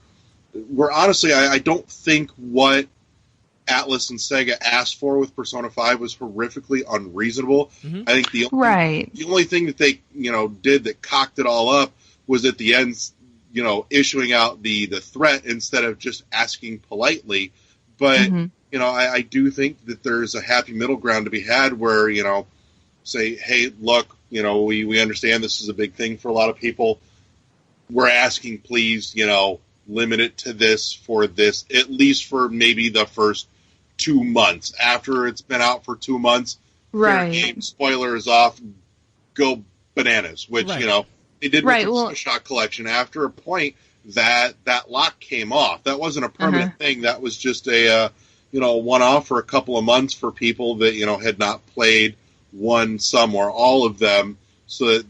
honestly I don't think what Atlas and Sega asked for with Persona 5 was horrifically unreasonable. I think the only thing that they did that cocked it all up was at the end, issuing out the threat instead of just asking politely. But, I do think that there's a happy middle ground to be had where, say, hey, look, we understand this is a big thing for a lot of people. We're asking, please, limit it to this for this, at least for maybe the first 2 months. After it's been out for 2 months, fair game, spoilers off, go bananas, which, they did with the Shot Collection. After a point, that lock came off. That wasn't a permanent thing. That was just a one-off for a couple of months for people that had not played one, some, or all of them, so that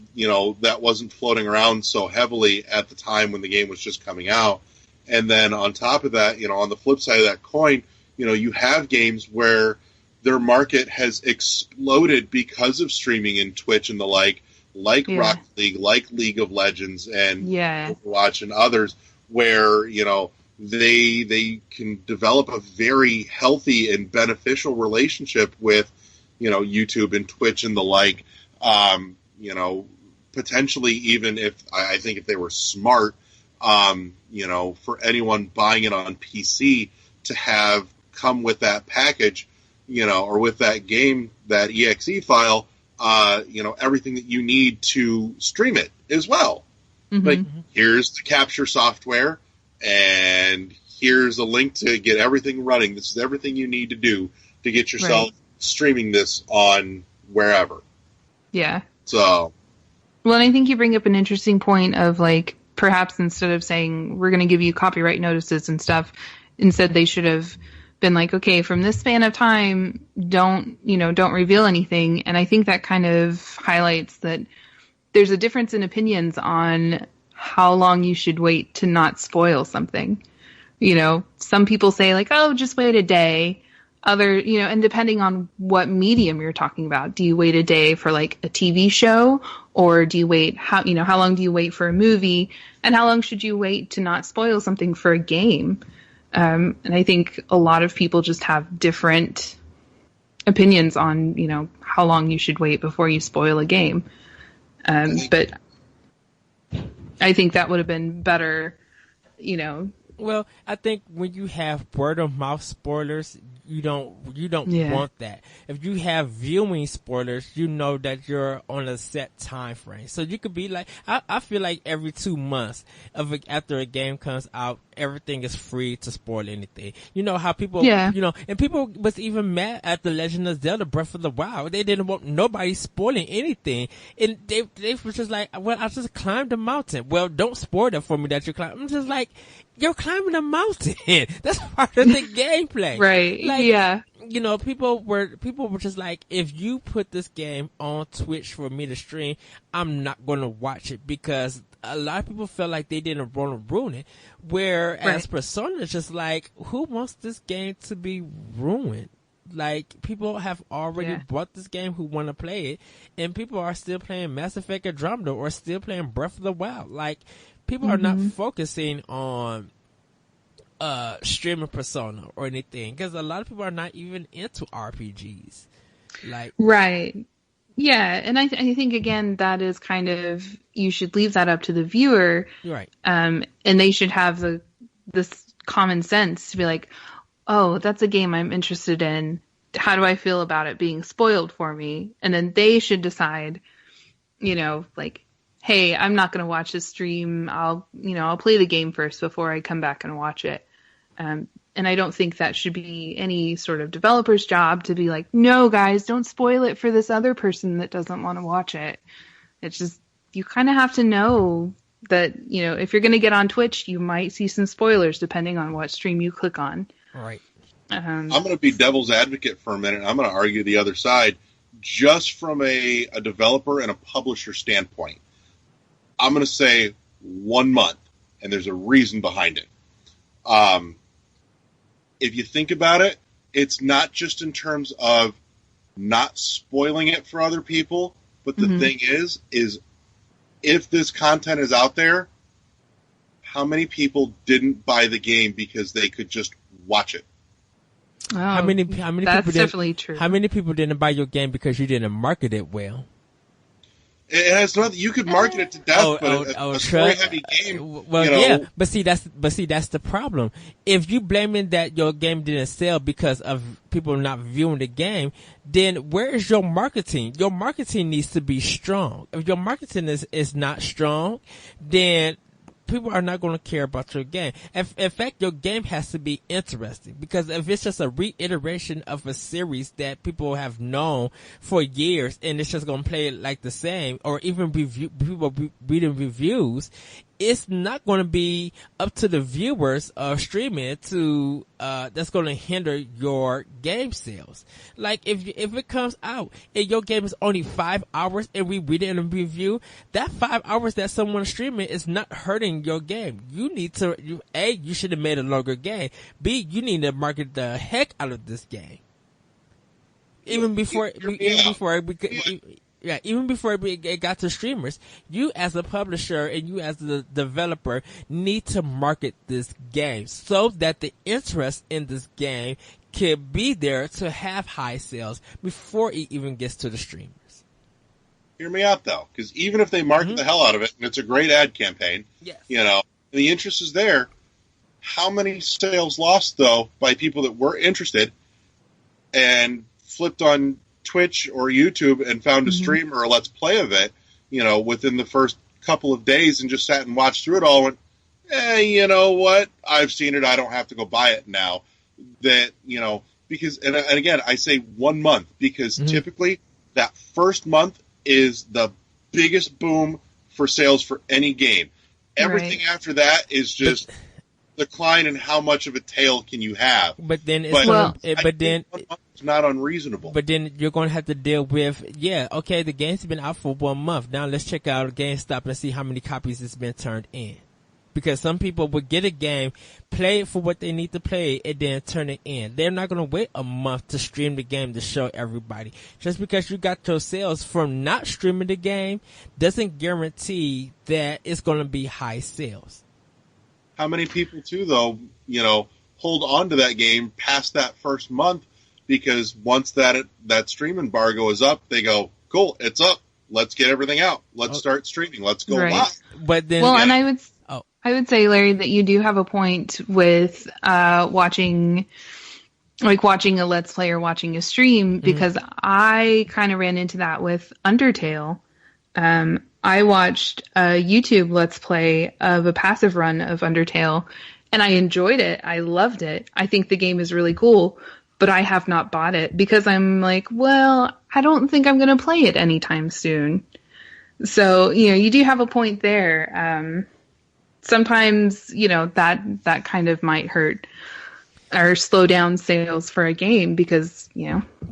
that wasn't floating around so heavily at the time when the game was just coming out. And then on top of that, on the flip side of that coin, you have games where their market has exploded because of streaming and Twitch and the like Rocket League, like League of Legends and Overwatch and others, where they can develop a very healthy and beneficial relationship with YouTube and Twitch and the like. Potentially even if I think if they were smart, for anyone buying it on PC to have come with that package, or with that game, that EXE file, everything that you need to stream it as well. Like, here's the capture software, and here's a link to get everything running. This is everything you need to do to get yourself streaming this on wherever. Yeah. So. Well, and I think you bring up an interesting point of, like, perhaps instead of saying we're going to give you copyright notices and stuff, instead they should have been like, okay, from this span of time, don't reveal anything. And I think that kind of highlights that there's a difference in opinions on how long you should wait to not spoil something. Some people say like, oh, just wait a day. And depending on what medium you're talking about, do you wait a day for like a TV show, or do you wait, how long do you wait for a movie, and how long should you wait to not spoil something for a game? And I think a lot of people just have different opinions on, how long you should wait before you spoil a game. But I think that would have been better, Well, I think when you have word of mouth spoilers, you don't want that. If you have viewing spoilers, you know that you're on a set time frame. So you could be like, I feel like every 2 months after a game comes out, everything is free to spoil anything. You know how people, and people was even mad at The Legend of Zelda Breath of the Wild. They didn't want nobody spoiling anything. And they were just like, well, I just climbed a mountain. Well, don't spoil that for me that you climbed. I'm just like, you're climbing a mountain. That's part of the gameplay. Right. Like, yeah. People were just like, if you put this game on Twitch for me to stream, I'm not going to watch it, because a lot of people felt like they didn't want to ruin it. Whereas Persona is just like, who wants this game to be ruined? Like, people have already bought this game who want to play it, and people are still playing Mass Effect Andromeda or still playing Breath of the Wild. Like, people are not focusing on streaming Persona or anything, because a lot of people are not even into RPGs. Like, right. Yeah, and I think, again, that is kind of, you should leave that up to the viewer. Right. And they should have this common sense to be like, oh, that's a game I'm interested in. How do I feel about it being spoiled for me? And then they should decide, like, hey, I'm not going to watch this stream. I'll play the game first before I come back and watch it. And I don't think that should be any sort of developer's job to be like, no, guys, don't spoil it for this other person that doesn't want to watch it. It's just, you kind of have to know that, if you're going to get on Twitch, you might see some spoilers depending on what stream you click on. Right. I'm going to be devil's advocate for a minute. I'm going to argue the other side just from a developer and a publisher standpoint. I'm going to say 1 month, and there's a reason behind it. If you think about it, it's not just in terms of not spoiling it for other people, but the thing is if this content is out there, how many people didn't buy the game because they could just watch it? Oh, how many that's people definitely true. How many people didn't buy your game because you didn't market it well? It has nothing. You could market it to death, but a story-heavy game. Well, yeah, but see, that's the problem. If you blaming that your game didn't sell because of people not viewing the game, then where is your marketing? Your marketing needs to be strong. If your marketing is not strong, then people are not going to care about your game. In fact, your game has to be interesting, because if it's just a reiteration of a series that people have known for years and it's just going to play it like the same, or even people reading reviews, it's not going to be up to the viewers of streaming to that's going to hinder your game sales. Like, if it comes out and your game is only 5 hours and we read it in a review, that 5 hours that someone streaming is not hurting your game. You need to, you should have made a longer game. B, you need to market the heck out of this game. Even before it got to streamers, you as a publisher and you as the developer need to market this game so that the interest in this game can be there to have high sales before it even gets to the streamers. Hear me out, though, because even if they market the hell out of it, and it's a great ad campaign, yes, the interest is there, how many sales lost, though, by people that were interested and flipped on Twitch or YouTube and found a stream or a Let's Play of it, within the first couple of days, and just sat and watched through it all and went, you know what? I've seen it. I don't have to go buy it now. That, because, and again, I say 1 month, because typically that first month is the biggest boom for sales for any game. Everything after that is just decline in how much of a tail can you have. But then it's 1 month is not unreasonable. But then you're going to have to deal with, the game's been out for 1 month. Now let's check out GameStop and see how many copies it's been turned in. Because some people will get a game, play it for what they need to play, and then turn it in. They're not going to wait a month to stream the game to show everybody. Just because you got your sales from not streaming the game doesn't guarantee that it's going to be high sales. How many people, too, though, hold on to that game past that first month, because once that stream embargo is up, they go, cool, it's up. Let's get everything out. Let's start streaming. Let's go live. But then, and I would say, Larry, that you do have a point with watching a Let's Play or watching a stream, because I kind of ran into that with Undertale. I watched a YouTube Let's Play of a passive run of Undertale, and I enjoyed it. I loved it. I think the game is really cool, but I have not bought it because I'm like, well, I don't think I'm going to play it anytime soon. So, you do have a point there. Sometimes, that kind of might hurt or slow down sales for a game because,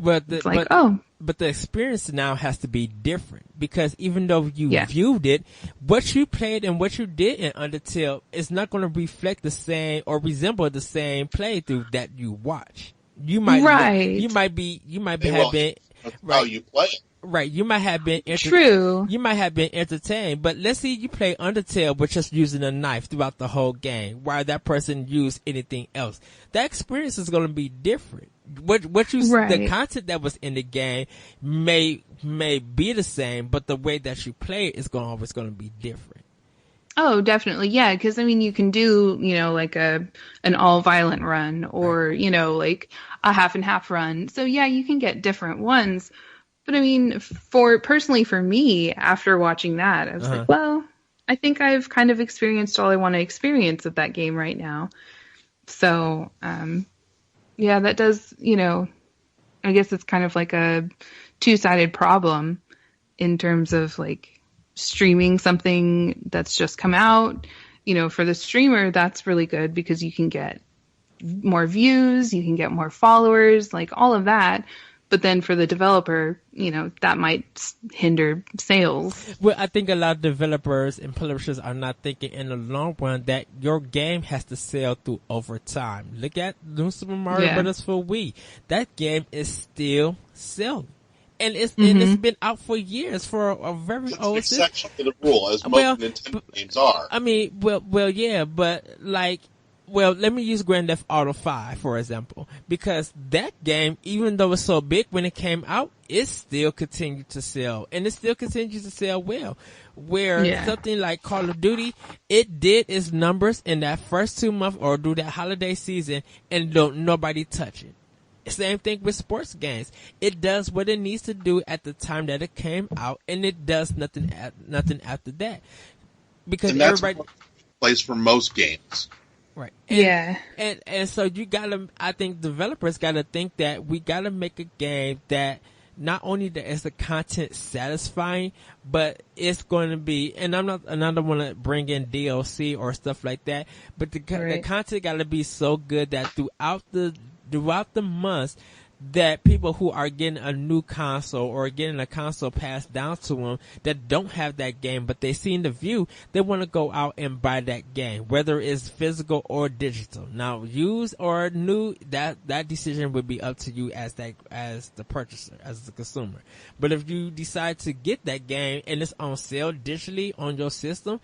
but the experience now has to be different, because even though you viewed it, what you played and what you did in Undertale is not going to reflect the same or resemble the same playthrough that you watch. You might Right. you might have been That's right. how you play it. Right, you might have been True. You might have been entertained, but let's see you play Undertale but just using a knife throughout the whole game, while that person used anything else. That experience is going to be different. What you Right. the content that was in the game may be the same, but the way that you play it is always going to be different. Oh, definitely. Yeah, because I mean, you can do, like an all violent run or, Right. Like a half and half run. So yeah, you can get different ones. But I mean, personally for me, after watching that, I was like, well, I think I've kind of experienced all I want to experience of that game right now. So, yeah, that does, I guess it's kind of like a two-sided problem in terms of like streaming something that's just come out. For the streamer, that's really good because you can get more views, you can get more followers, like all of that. But then for the developer, that might hinder sales. Well, I think a lot of developers and publishers are not thinking in the long run that your game has to sell through over time. Look at New Super Mario Brothers for Wii. That game is still selling. And it's been out for years for a very old system. That's an exception to the rule, as most Nintendo games are. I mean, yeah, but like, let me use Grand Theft Auto 5, for example, because that game, even though it's so big when it came out, it still continued to sell, and it still continues to sell well. Where something like Call of Duty, it did its numbers in that first 2 months or through that holiday season, and don't nobody touch it. Same thing with sports games. It does what it needs to do at the time that it came out, and it does nothing after that. Because and that's everybody plays for most games. Right. And so you gotta, I think developers gotta think that we gotta make a game that not only that is the content satisfying, but it's going to be, and I don't want to bring in DLC or stuff like that, but the content gotta be so good that throughout the months, that people who are getting a new console or getting a console passed down to them that don't have that game, but they seen the view, they want to go out and buy that game, whether it's physical or digital. Now, used or new, that decision would be up to you as the purchaser, as the consumer. But if you decide to get that game and it's on sale digitally on your system,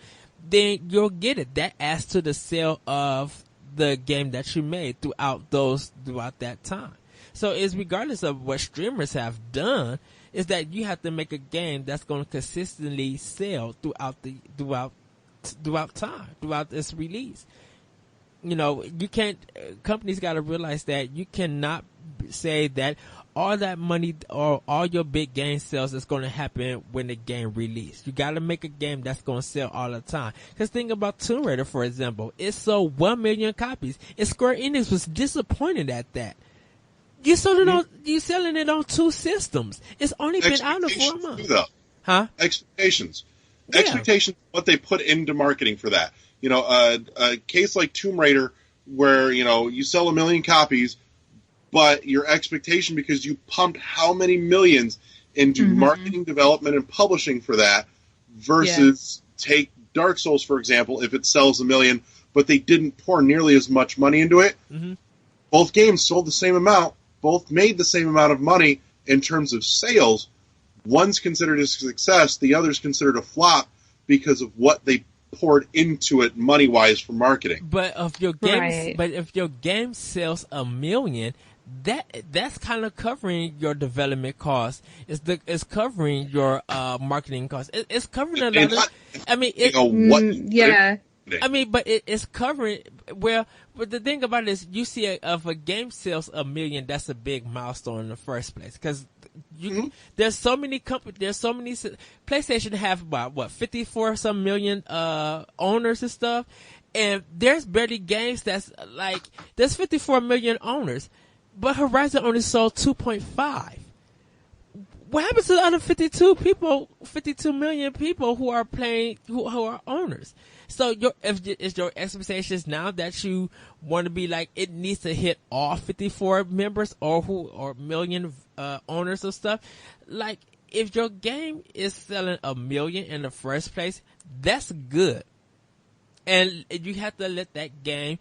then you'll get it. That adds to the sale of the game that you made throughout that time. So it's regardless of what streamers have done, is that you have to make a game that's going to consistently sell throughout time, throughout its release. You can't, companies got to realize that you cannot say that all that money or all your big game sales is going to happen when the game released. You got to make a game that's going to sell all the time. Because think about Tomb Raider, for example. It sold 1 million copies, and Square Enix was disappointed at that. You're selling it on 2 systems. It's only been out for 4 months. Huh? Expectations. Yeah. Expectations, what they put into marketing for that. A case like Tomb Raider where, you sell 1 million copies, but your expectation, because you pumped how many millions into marketing, development, and publishing for that, versus take Dark Souls, for example, if it sells 1 million, but they didn't pour nearly as much money into it. Both games sold the same amount, both made the same amount of money in terms of sales. One's considered a success, the other's considered a flop because of what they poured into it money-wise for marketing. But if your game sells 1 million, that's kind of covering your development costs. It's covering your marketing costs. It's covering a lot of. I mean, I mean, but it's covering. Well, but the thing about it is, you see, if a game sells 1 million, that's a big milestone in the first place. Because there's so many companies, PlayStation have about 54 some million owners and stuff, and there's barely games that's like there's 54 million owners, but Horizon only sold 2.5. What happens to the other 52 million people who are playing, who are owners? So is your expectations now that you want to be like, it needs to hit all 54 members or million owners of stuff? Like, if your game is selling 1 million in the first place, that's good. And you have to let that game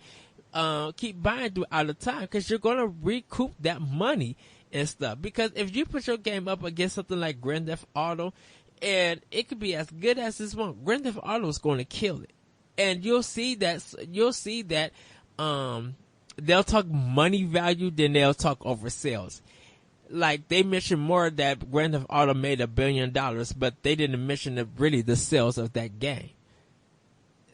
keep buying throughout the time, because you're going to recoup that money and stuff. Because if you put your game up against something like Grand Theft Auto, and it could be as good as this one, Grand Theft Auto is going to kill it. And you'll see that they'll talk money value than they'll talk over sales. Like, they mentioned more that Grand Theft Auto made $1 billion, but they didn't mention the sales of that game.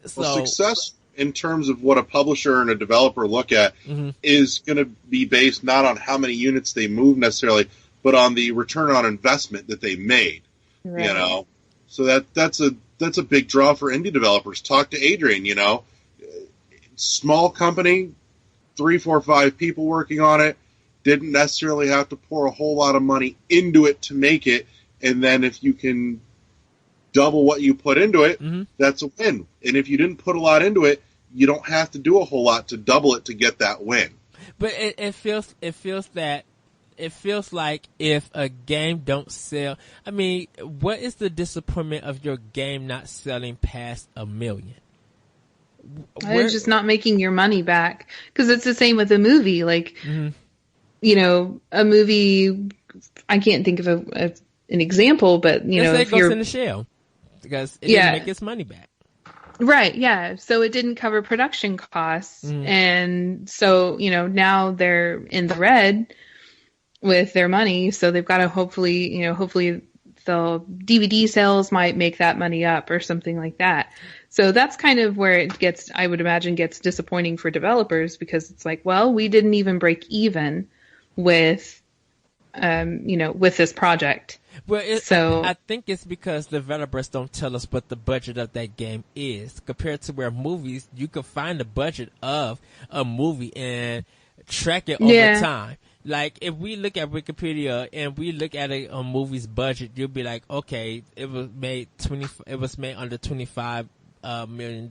So, well, success in terms of what a publisher and a developer look at is going to be based not on how many units they move necessarily, but on the return on investment that they made. Right. You know, so that's a big draw for indie developers. Talk to Adrian. You know, small company, 3, 4, 5 people working on it. Didn't necessarily have to pour a whole lot of money into it to make it, and then if you can double what you put into it, that's a win. And if you didn't put a lot into it, you don't have to do a whole lot to double it to get that win. But it feels like if a game don't sell, I mean, what is the disappointment of your game not selling past 1 million? It's just not making your money back, because it's the same with a movie. Like, you know, a movie, I can't think of an example, but you know, if Ghost in the Shell, because it didn't make its money back. Right, yeah. So it didn't cover production costs, and so, you know, now they're in the red with their money, so they've got to hopefully the DVD sales might make that money up or something like that. So that's kind of where it gets, I would imagine, gets disappointing for developers, because it's like, well, we didn't even break even with, with this project. Well, I think it's because developers don't tell us what the budget of that game is, compared to where movies, you can find the budget of a movie and track it over time. Like, if we look at Wikipedia and we look at a movie's budget, you'll be like, okay, it was made under $25 million.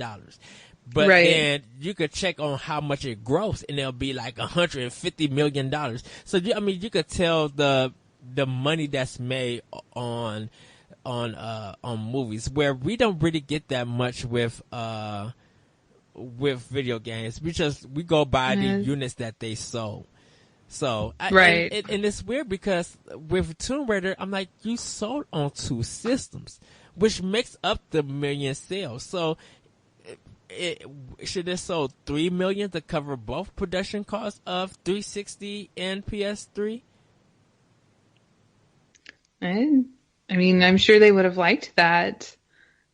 But then you could check on how much it grossed, and it'll be like $150 million. So you could tell the money that's made on movies, where we don't really get that much with video games. We go by the units that they sold. So, and it's weird, because with Tomb Raider, I'm like, you sold on 2 systems, which makes up the 1 million sales. So, should it sold 3 million to cover both production costs of 360 and PS3? I mean, I'm sure they would have liked that.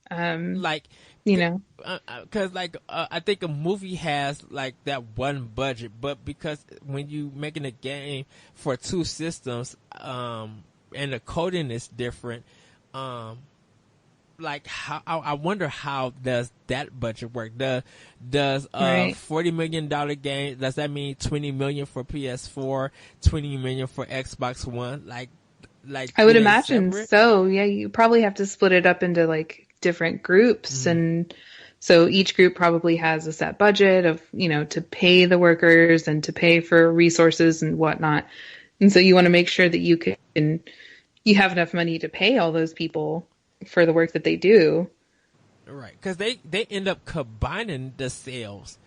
Because I think a movie has like that one budget, but because when you making a game for 2 systems, and the coding is different, like how I wonder how does that budget work? Does $40 million game, does that mean 20 million for PS4, 20 million for Xbox One? Like I would imagine separate? So. Yeah, you probably have to split it up into like different groups, and so each group probably has a set budget of, to pay the workers and to pay for resources and whatnot. And so you want to make sure that you have enough money to pay all those people for the work that they do. Right. Because they end up combining the sales,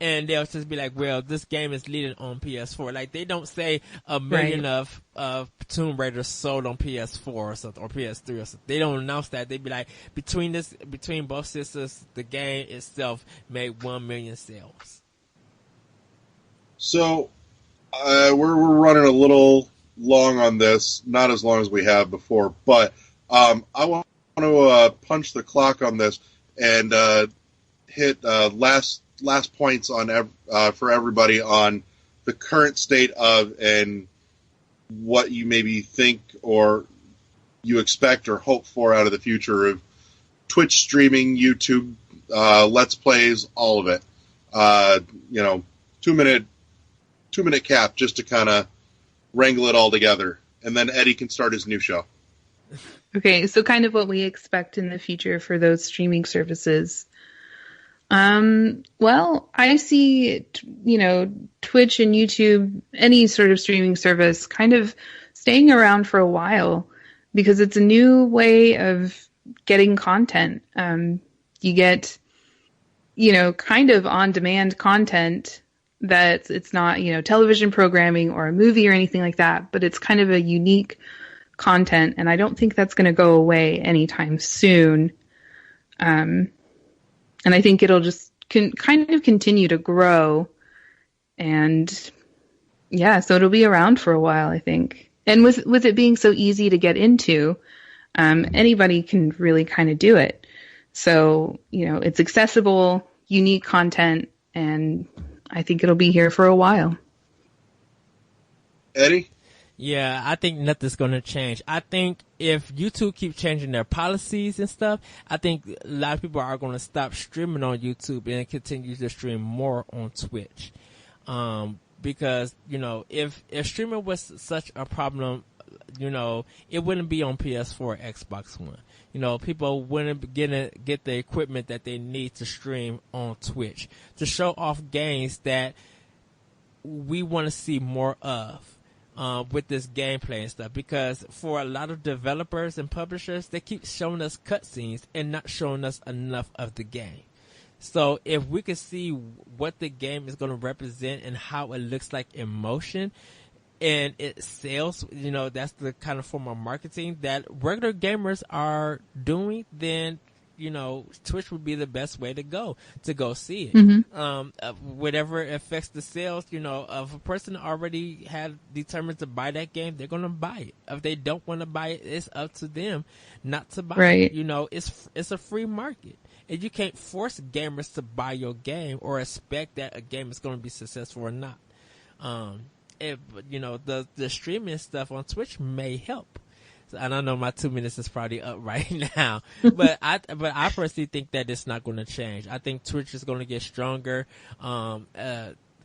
and they'll just be like, well, this game is leading on PS4. Like, they don't say 1 million of Tomb Raider sold on PS4 or something, or PS3 or something. They don't announce that. They'd be like, between both systems, the game itself made 1 million sales. So, we're running a little long on this, not as long as we have before, but I want to punch the clock on this and hit last points on for everybody on the current state of and what you maybe think or you expect or hope for out of the future of Twitch streaming, YouTube, Let's Plays, all of it. 2-minute cap just to kind of wrangle it all together, and then Eddie can start his new show. Okay, so kind of what we expect in the future for those streaming services. Well, I see, Twitch and YouTube, any sort of streaming service, kind of staying around for a while because it's a new way of getting content. You get, kind of on-demand content that it's not, television programming or a movie or anything like that, but it's kind of a unique content, and I don't think that's going to go away anytime soon. And I think it'll just kind of continue to grow, and yeah, so it'll be around for a while, I think. And with it being so easy to get into, anybody can really kind of do it. So, it's accessible, unique content, and I think it'll be here for a while. Eddie? Yeah, I think nothing's going to change. I think if YouTube keep changing their policies and stuff, I think a lot of people are going to stop streaming on YouTube and continue to stream more on Twitch. Because, if streaming was such a problem, it wouldn't be on PS4 or Xbox One. People wouldn't get the equipment that they need to stream on Twitch to show off games that we want to see more of. With this gameplay and stuff, because for a lot of developers and publishers, they keep showing us cutscenes and not showing us enough of the game. So if we could see what the game is going to represent and how it looks like in motion, and it sells, that's the kind of form of marketing that regular gamers are doing, then Twitch would be the best way to go see it. Mm-hmm. Whatever affects the sales, if a person already had determined to buy that game, they're going to buy it. If they don't want to buy it, it's up to them not to buy it. It's a free market. And you can't force gamers to buy your game or expect that a game is going to be successful or not. The streaming stuff on Twitch may help. And I know my 2 minutes is probably up right now, but I personally think that it's not going to change. I think Twitch is going to get stronger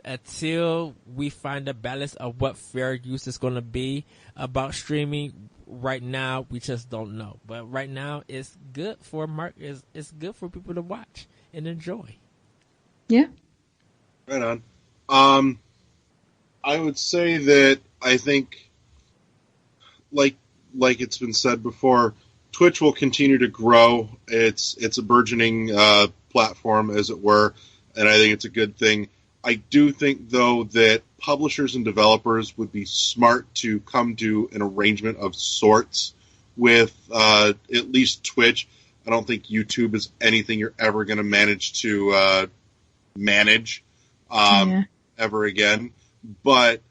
until we find a balance of what fair use is going to be about streaming. Right now, we just don't know. But right now, it's good for it's good for people to watch and enjoy. Yeah. Right on. I would say that I think, like it's been said before, Twitch will continue to grow. It's a burgeoning platform, as it were, and I think it's a good thing. I do think, though, that publishers and developers would be smart to come to an arrangement of sorts with at least Twitch. I don't think YouTube is anything you're ever going to manage to manage ever again. But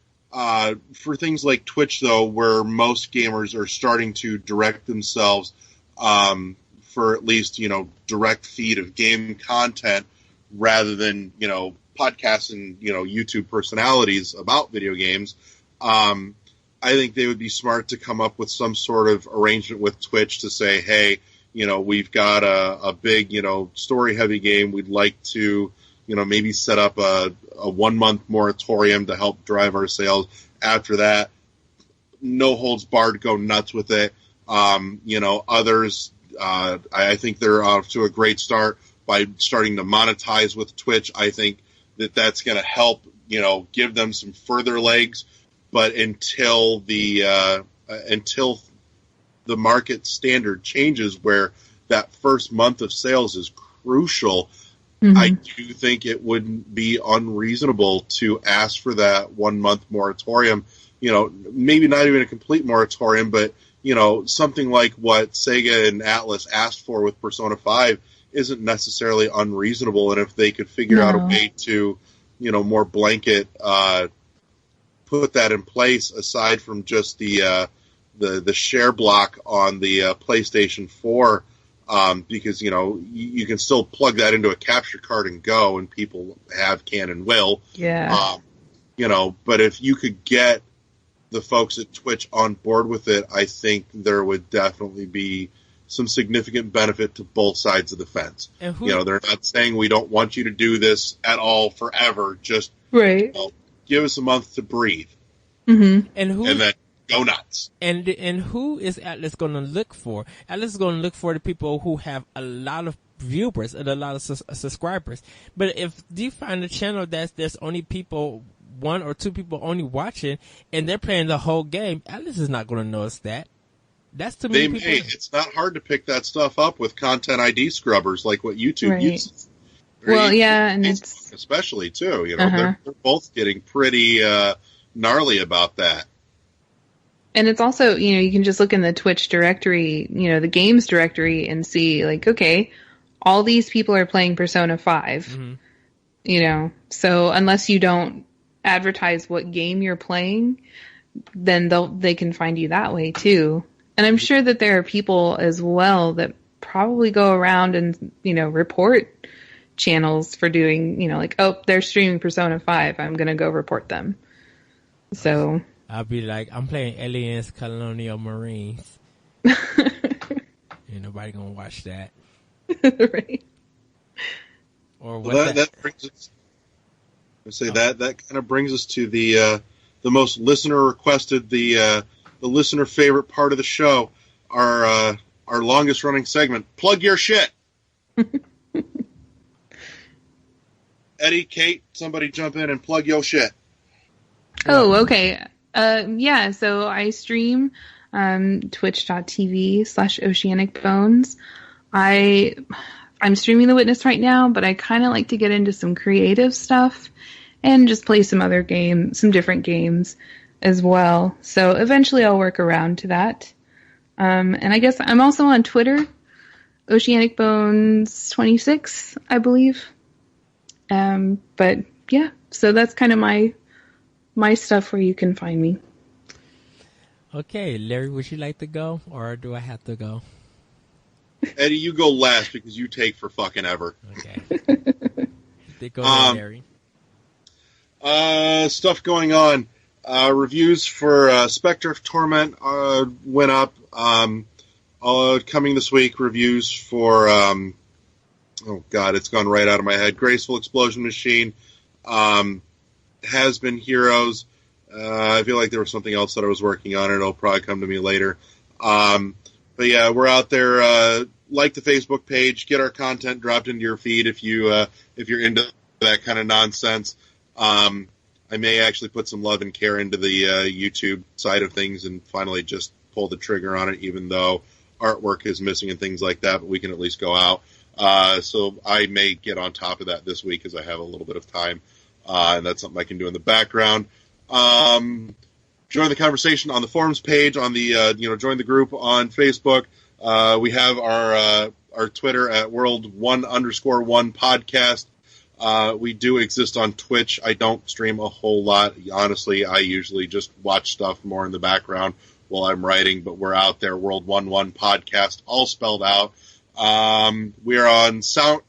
for things like Twitch, though, where most gamers are starting to direct themselves for at least, direct feed of game content rather than, podcasts and, YouTube personalities about video games, I think they would be smart to come up with some sort of arrangement with Twitch to say, hey, we've got a big, story-heavy game. We'd like to, maybe set up a 1 month moratorium to help drive our sales. After that, no holds barred, go nuts with it. Others, I think they're off to a great start by starting to monetize with Twitch. I think that's going to help, give them some further legs. But until the market standard changes, where that first month of sales is crucial, mm-hmm. I do think it wouldn't be unreasonable to ask for that 1 month moratorium. Maybe not even a complete moratorium, but something like what Sega and Atlas asked for with Persona 5 isn't necessarily unreasonable. And if they could figure out a way to, more blanket put that in place, aside from just the share block on the PlayStation 4, because you can still plug that into a capture card and go, and people can and will. Yeah. But if you could get the folks at Twitch on board with it, I think there would definitely be some significant benefit to both sides of the fence. They're not saying we don't want you to do this at all forever. Just give us a month to breathe, mm-hmm. and then go nuts. And who is Atlas going to look for? Atlas is going to look for the people who have a lot of viewers and a lot of subscribers. But if you find a channel there's only people, 1 or 2 people only watching, and they're playing the whole game, Atlas is not going to notice that. That's too many people. It's not hard to pick that stuff up with Content ID scrubbers, like what YouTube uses. Well, yeah, and it's especially too. You know, they're both getting pretty gnarly about that. And it's also, you know, you can just look in the Twitch directory, you know, the games directory, and see, like, okay, all these people are playing Persona 5. You know, so unless you don't advertise what game you're playing, then they can find you that way too. And I'm sure that there are people as well that probably go around and, you know, report channels for doing, you know, like, oh, they're streaming Persona 5, I'm going to go report them. So I'll be like, I'm playing Aliens Colonial Marines. Ain't nobody gonna watch that. Right. Or what that brings us, that kind of brings us to the most listener requested, the listener favorite part of the show, our longest running segment, Plug Your Shit. Eddie, Kate, somebody jump in and plug your shit. Oh, okay. Yeah, so I stream twitch.tv/Oceanicbones. I'm streaming The Witness right now, but I kind of like to get into some creative stuff and just play some different games as well. So eventually I'll work around to that. And I guess I'm also on Twitter, Oceanicbones26, I believe. But yeah, so that's kind of my stuff where you can find me. Okay, Larry, would you like to go, or do I have to go? Eddie, you go last because you take for fucking ever. Okay. Go ahead, Larry. Stuff going on. Reviews for Spectre of Torment went up. Coming this week, reviews for oh god, it's gone right out of my head. Graceful Explosion Machine, Has Been Heroes. I feel like there was something else that I was working on. It'll probably come to me later. But yeah, we're out there. Like the Facebook page, get our content dropped into your feed if you're into that kind of nonsense. I may actually put some love and care into the YouTube side of things and finally just pull the trigger on it, even though artwork is missing and things like that. But we can at least go out. So I may get on top of that this week as I have a little bit of time, and that's something I can do in the background. Join the conversation on the forums page, on the join the group on Facebook. We have our Twitter at World1_1 podcast. We do exist on Twitch. I don't stream a whole lot. Honestly, I usually just watch stuff more in the background while I'm writing, but we're out there, World1 podcast, all spelled out. We are on Sound...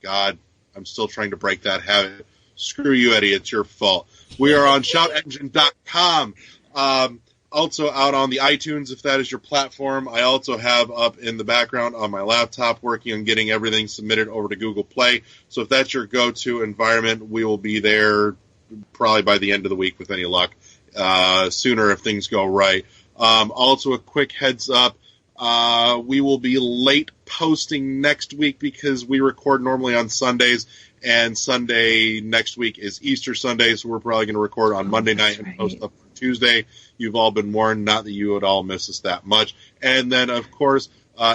God, I'm still trying to break that habit. Screw you, Eddie. It's your fault. We are on shoutengine.com. Also out on the iTunes, if that is your platform. I also have up in the background on my laptop working on getting everything submitted over to Google Play. So if that's your go-to environment, we will be there probably by the end of the week with any luck. Sooner if things go right. Also a quick heads up. We will be late posting next week because we record normally on Sundays, and Sunday next week is Easter Sunday, so we're probably going to record on Monday night and post up on Tuesday. You've all been warned, not that you would all miss us that much. And then, of course,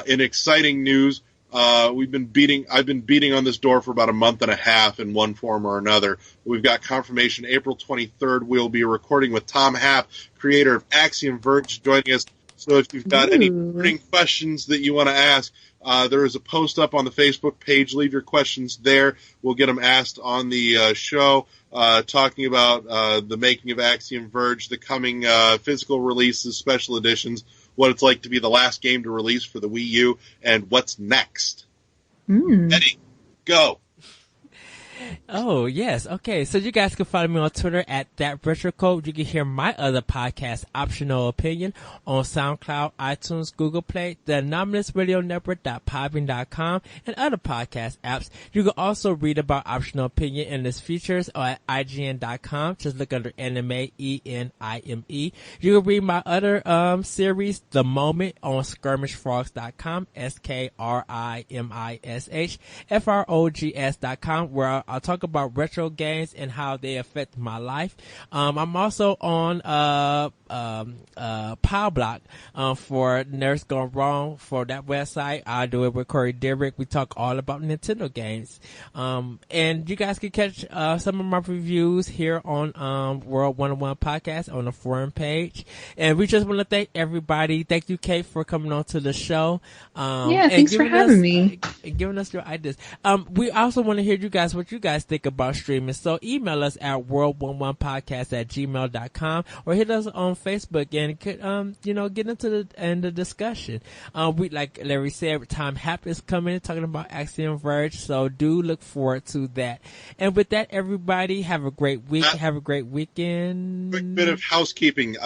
in exciting news, I've been beating on this door for about a month and a half in one form or another. We've got confirmation April 23rd. We'll be recording with Tom Happ, creator of Axiom Verge, joining us. So if you've got any burning questions that you want to ask, there is a post up on the Facebook page. Leave your questions there. We'll get them asked on the show, talking about the making of Axiom Verge, the coming physical releases, special editions, what it's like to be the last game to release for the Wii U, and what's next. Eddie, go. Oh, yes. Okay, so you guys can follow me on Twitter at ThatRetroCode. You can hear my other podcast, Optional Opinion, on SoundCloud, iTunes, Google Play, the Anomalous Radio Network.podbean.com, and other podcast apps. You can also read about Optional Opinion and its features at IGN.com. Just look under Anime, ENIME. You can read my other series, The Moment, on SkirmishFrogs.com, SkrimishFrogs.com, where I'll talk about retro games and how they affect my life. I'm also on Power Block for Nerds Gone Wrong. For that website, I do it with Corey Derrick. We talk all about Nintendo games. And you guys can catch some of my reviews here on World 101 Podcast on the forum page. And we just want to thank everybody. Thank you, Kate, for coming on to the show. Thanks for having me. And giving us your ideas. We also want to hear you guys, what you guys think about streaming. So email us at world11podcast@gmail.com or hit us on Facebook and could, get into the discussion. We, like Larry said, Tom Happ is coming talking about Axiom Verge. So do look forward to that. And with that, everybody, have a great week. Have a great weekend. Quick bit of housekeeping.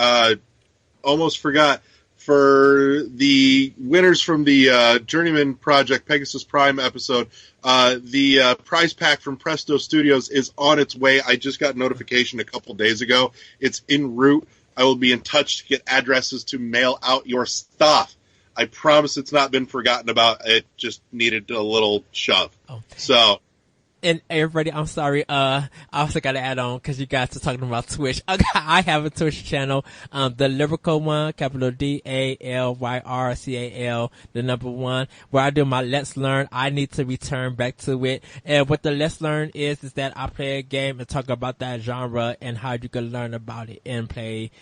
Almost forgot. For the winners from the Journeyman Project Pegasus Prime episode, the prize pack from Presto Studios is on its way. I just got notification a couple days ago. It's en route. I will be in touch to get addresses to mail out your stuff. I promise it's not been forgotten about. It just needed a little shove. Oh. So... And everybody, I'm sorry, I also got to add on because you guys are talking about Twitch. I have a Twitch channel, the Lyrical One, capital DALYRCAL, the number 1, where I do my Let's Learn. I need to return back to it. And what the Let's Learn is that I play a game and talk about that genre and how you can learn about it and play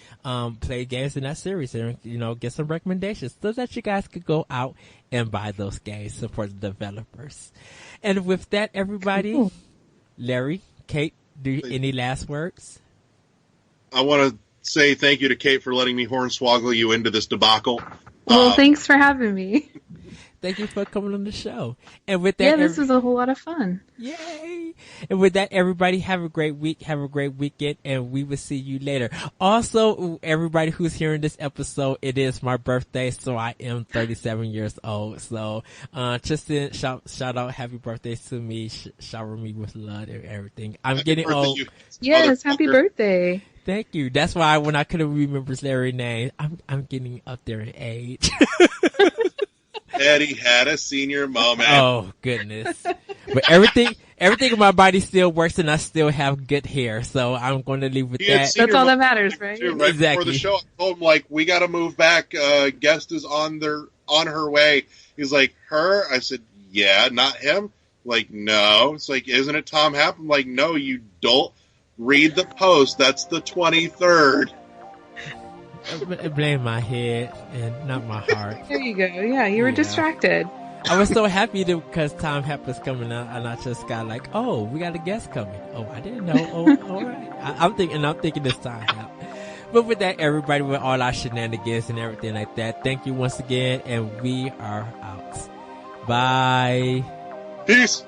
games in that series and, get some recommendations so that you guys could go out and buy those games, support the developers. And with that, everybody, Larry, Kate, any last words? I want to say thank you to Kate for letting me hornswoggle you into this debacle. Well, thanks for having me. Thank you for coming on the show. And with that, this was a whole lot of fun. Yay! And with that, everybody, have a great week, have a great weekend, and we will see you later. Also, everybody who's hearing this episode, it is my birthday, so I am 37 years old. So, just shout out happy birthday to me, shower me with love and everything. I'm getting old. Yes, happy birthday. Thank you. That's why when I couldn't remember Larry's name, I'm getting up there in age. Eddie had a senior moment. Oh goodness! But everything in my body still works, and I still have good hair. So I'm going to leave with that. That's all that matters, right? Too, right exactly. Before the show, I told him we got to move back. Guest is on her way. He's like, her? I said, yeah, not him. Like, no. It's like, isn't it Tom Happ? I'm like, no, you dolt. Read the post. That's the 23rd. Blame my head and not my heart. There you go. Yeah, you were distracted. I was so happy because Tom Happ was coming out, and I just got like, oh, we got a guest coming. Oh, I didn't know. Oh, all right. I'm thinking this Tom Happ. But with that, everybody, with all our shenanigans and everything like that, thank you once again, and we are out. Bye. Peace.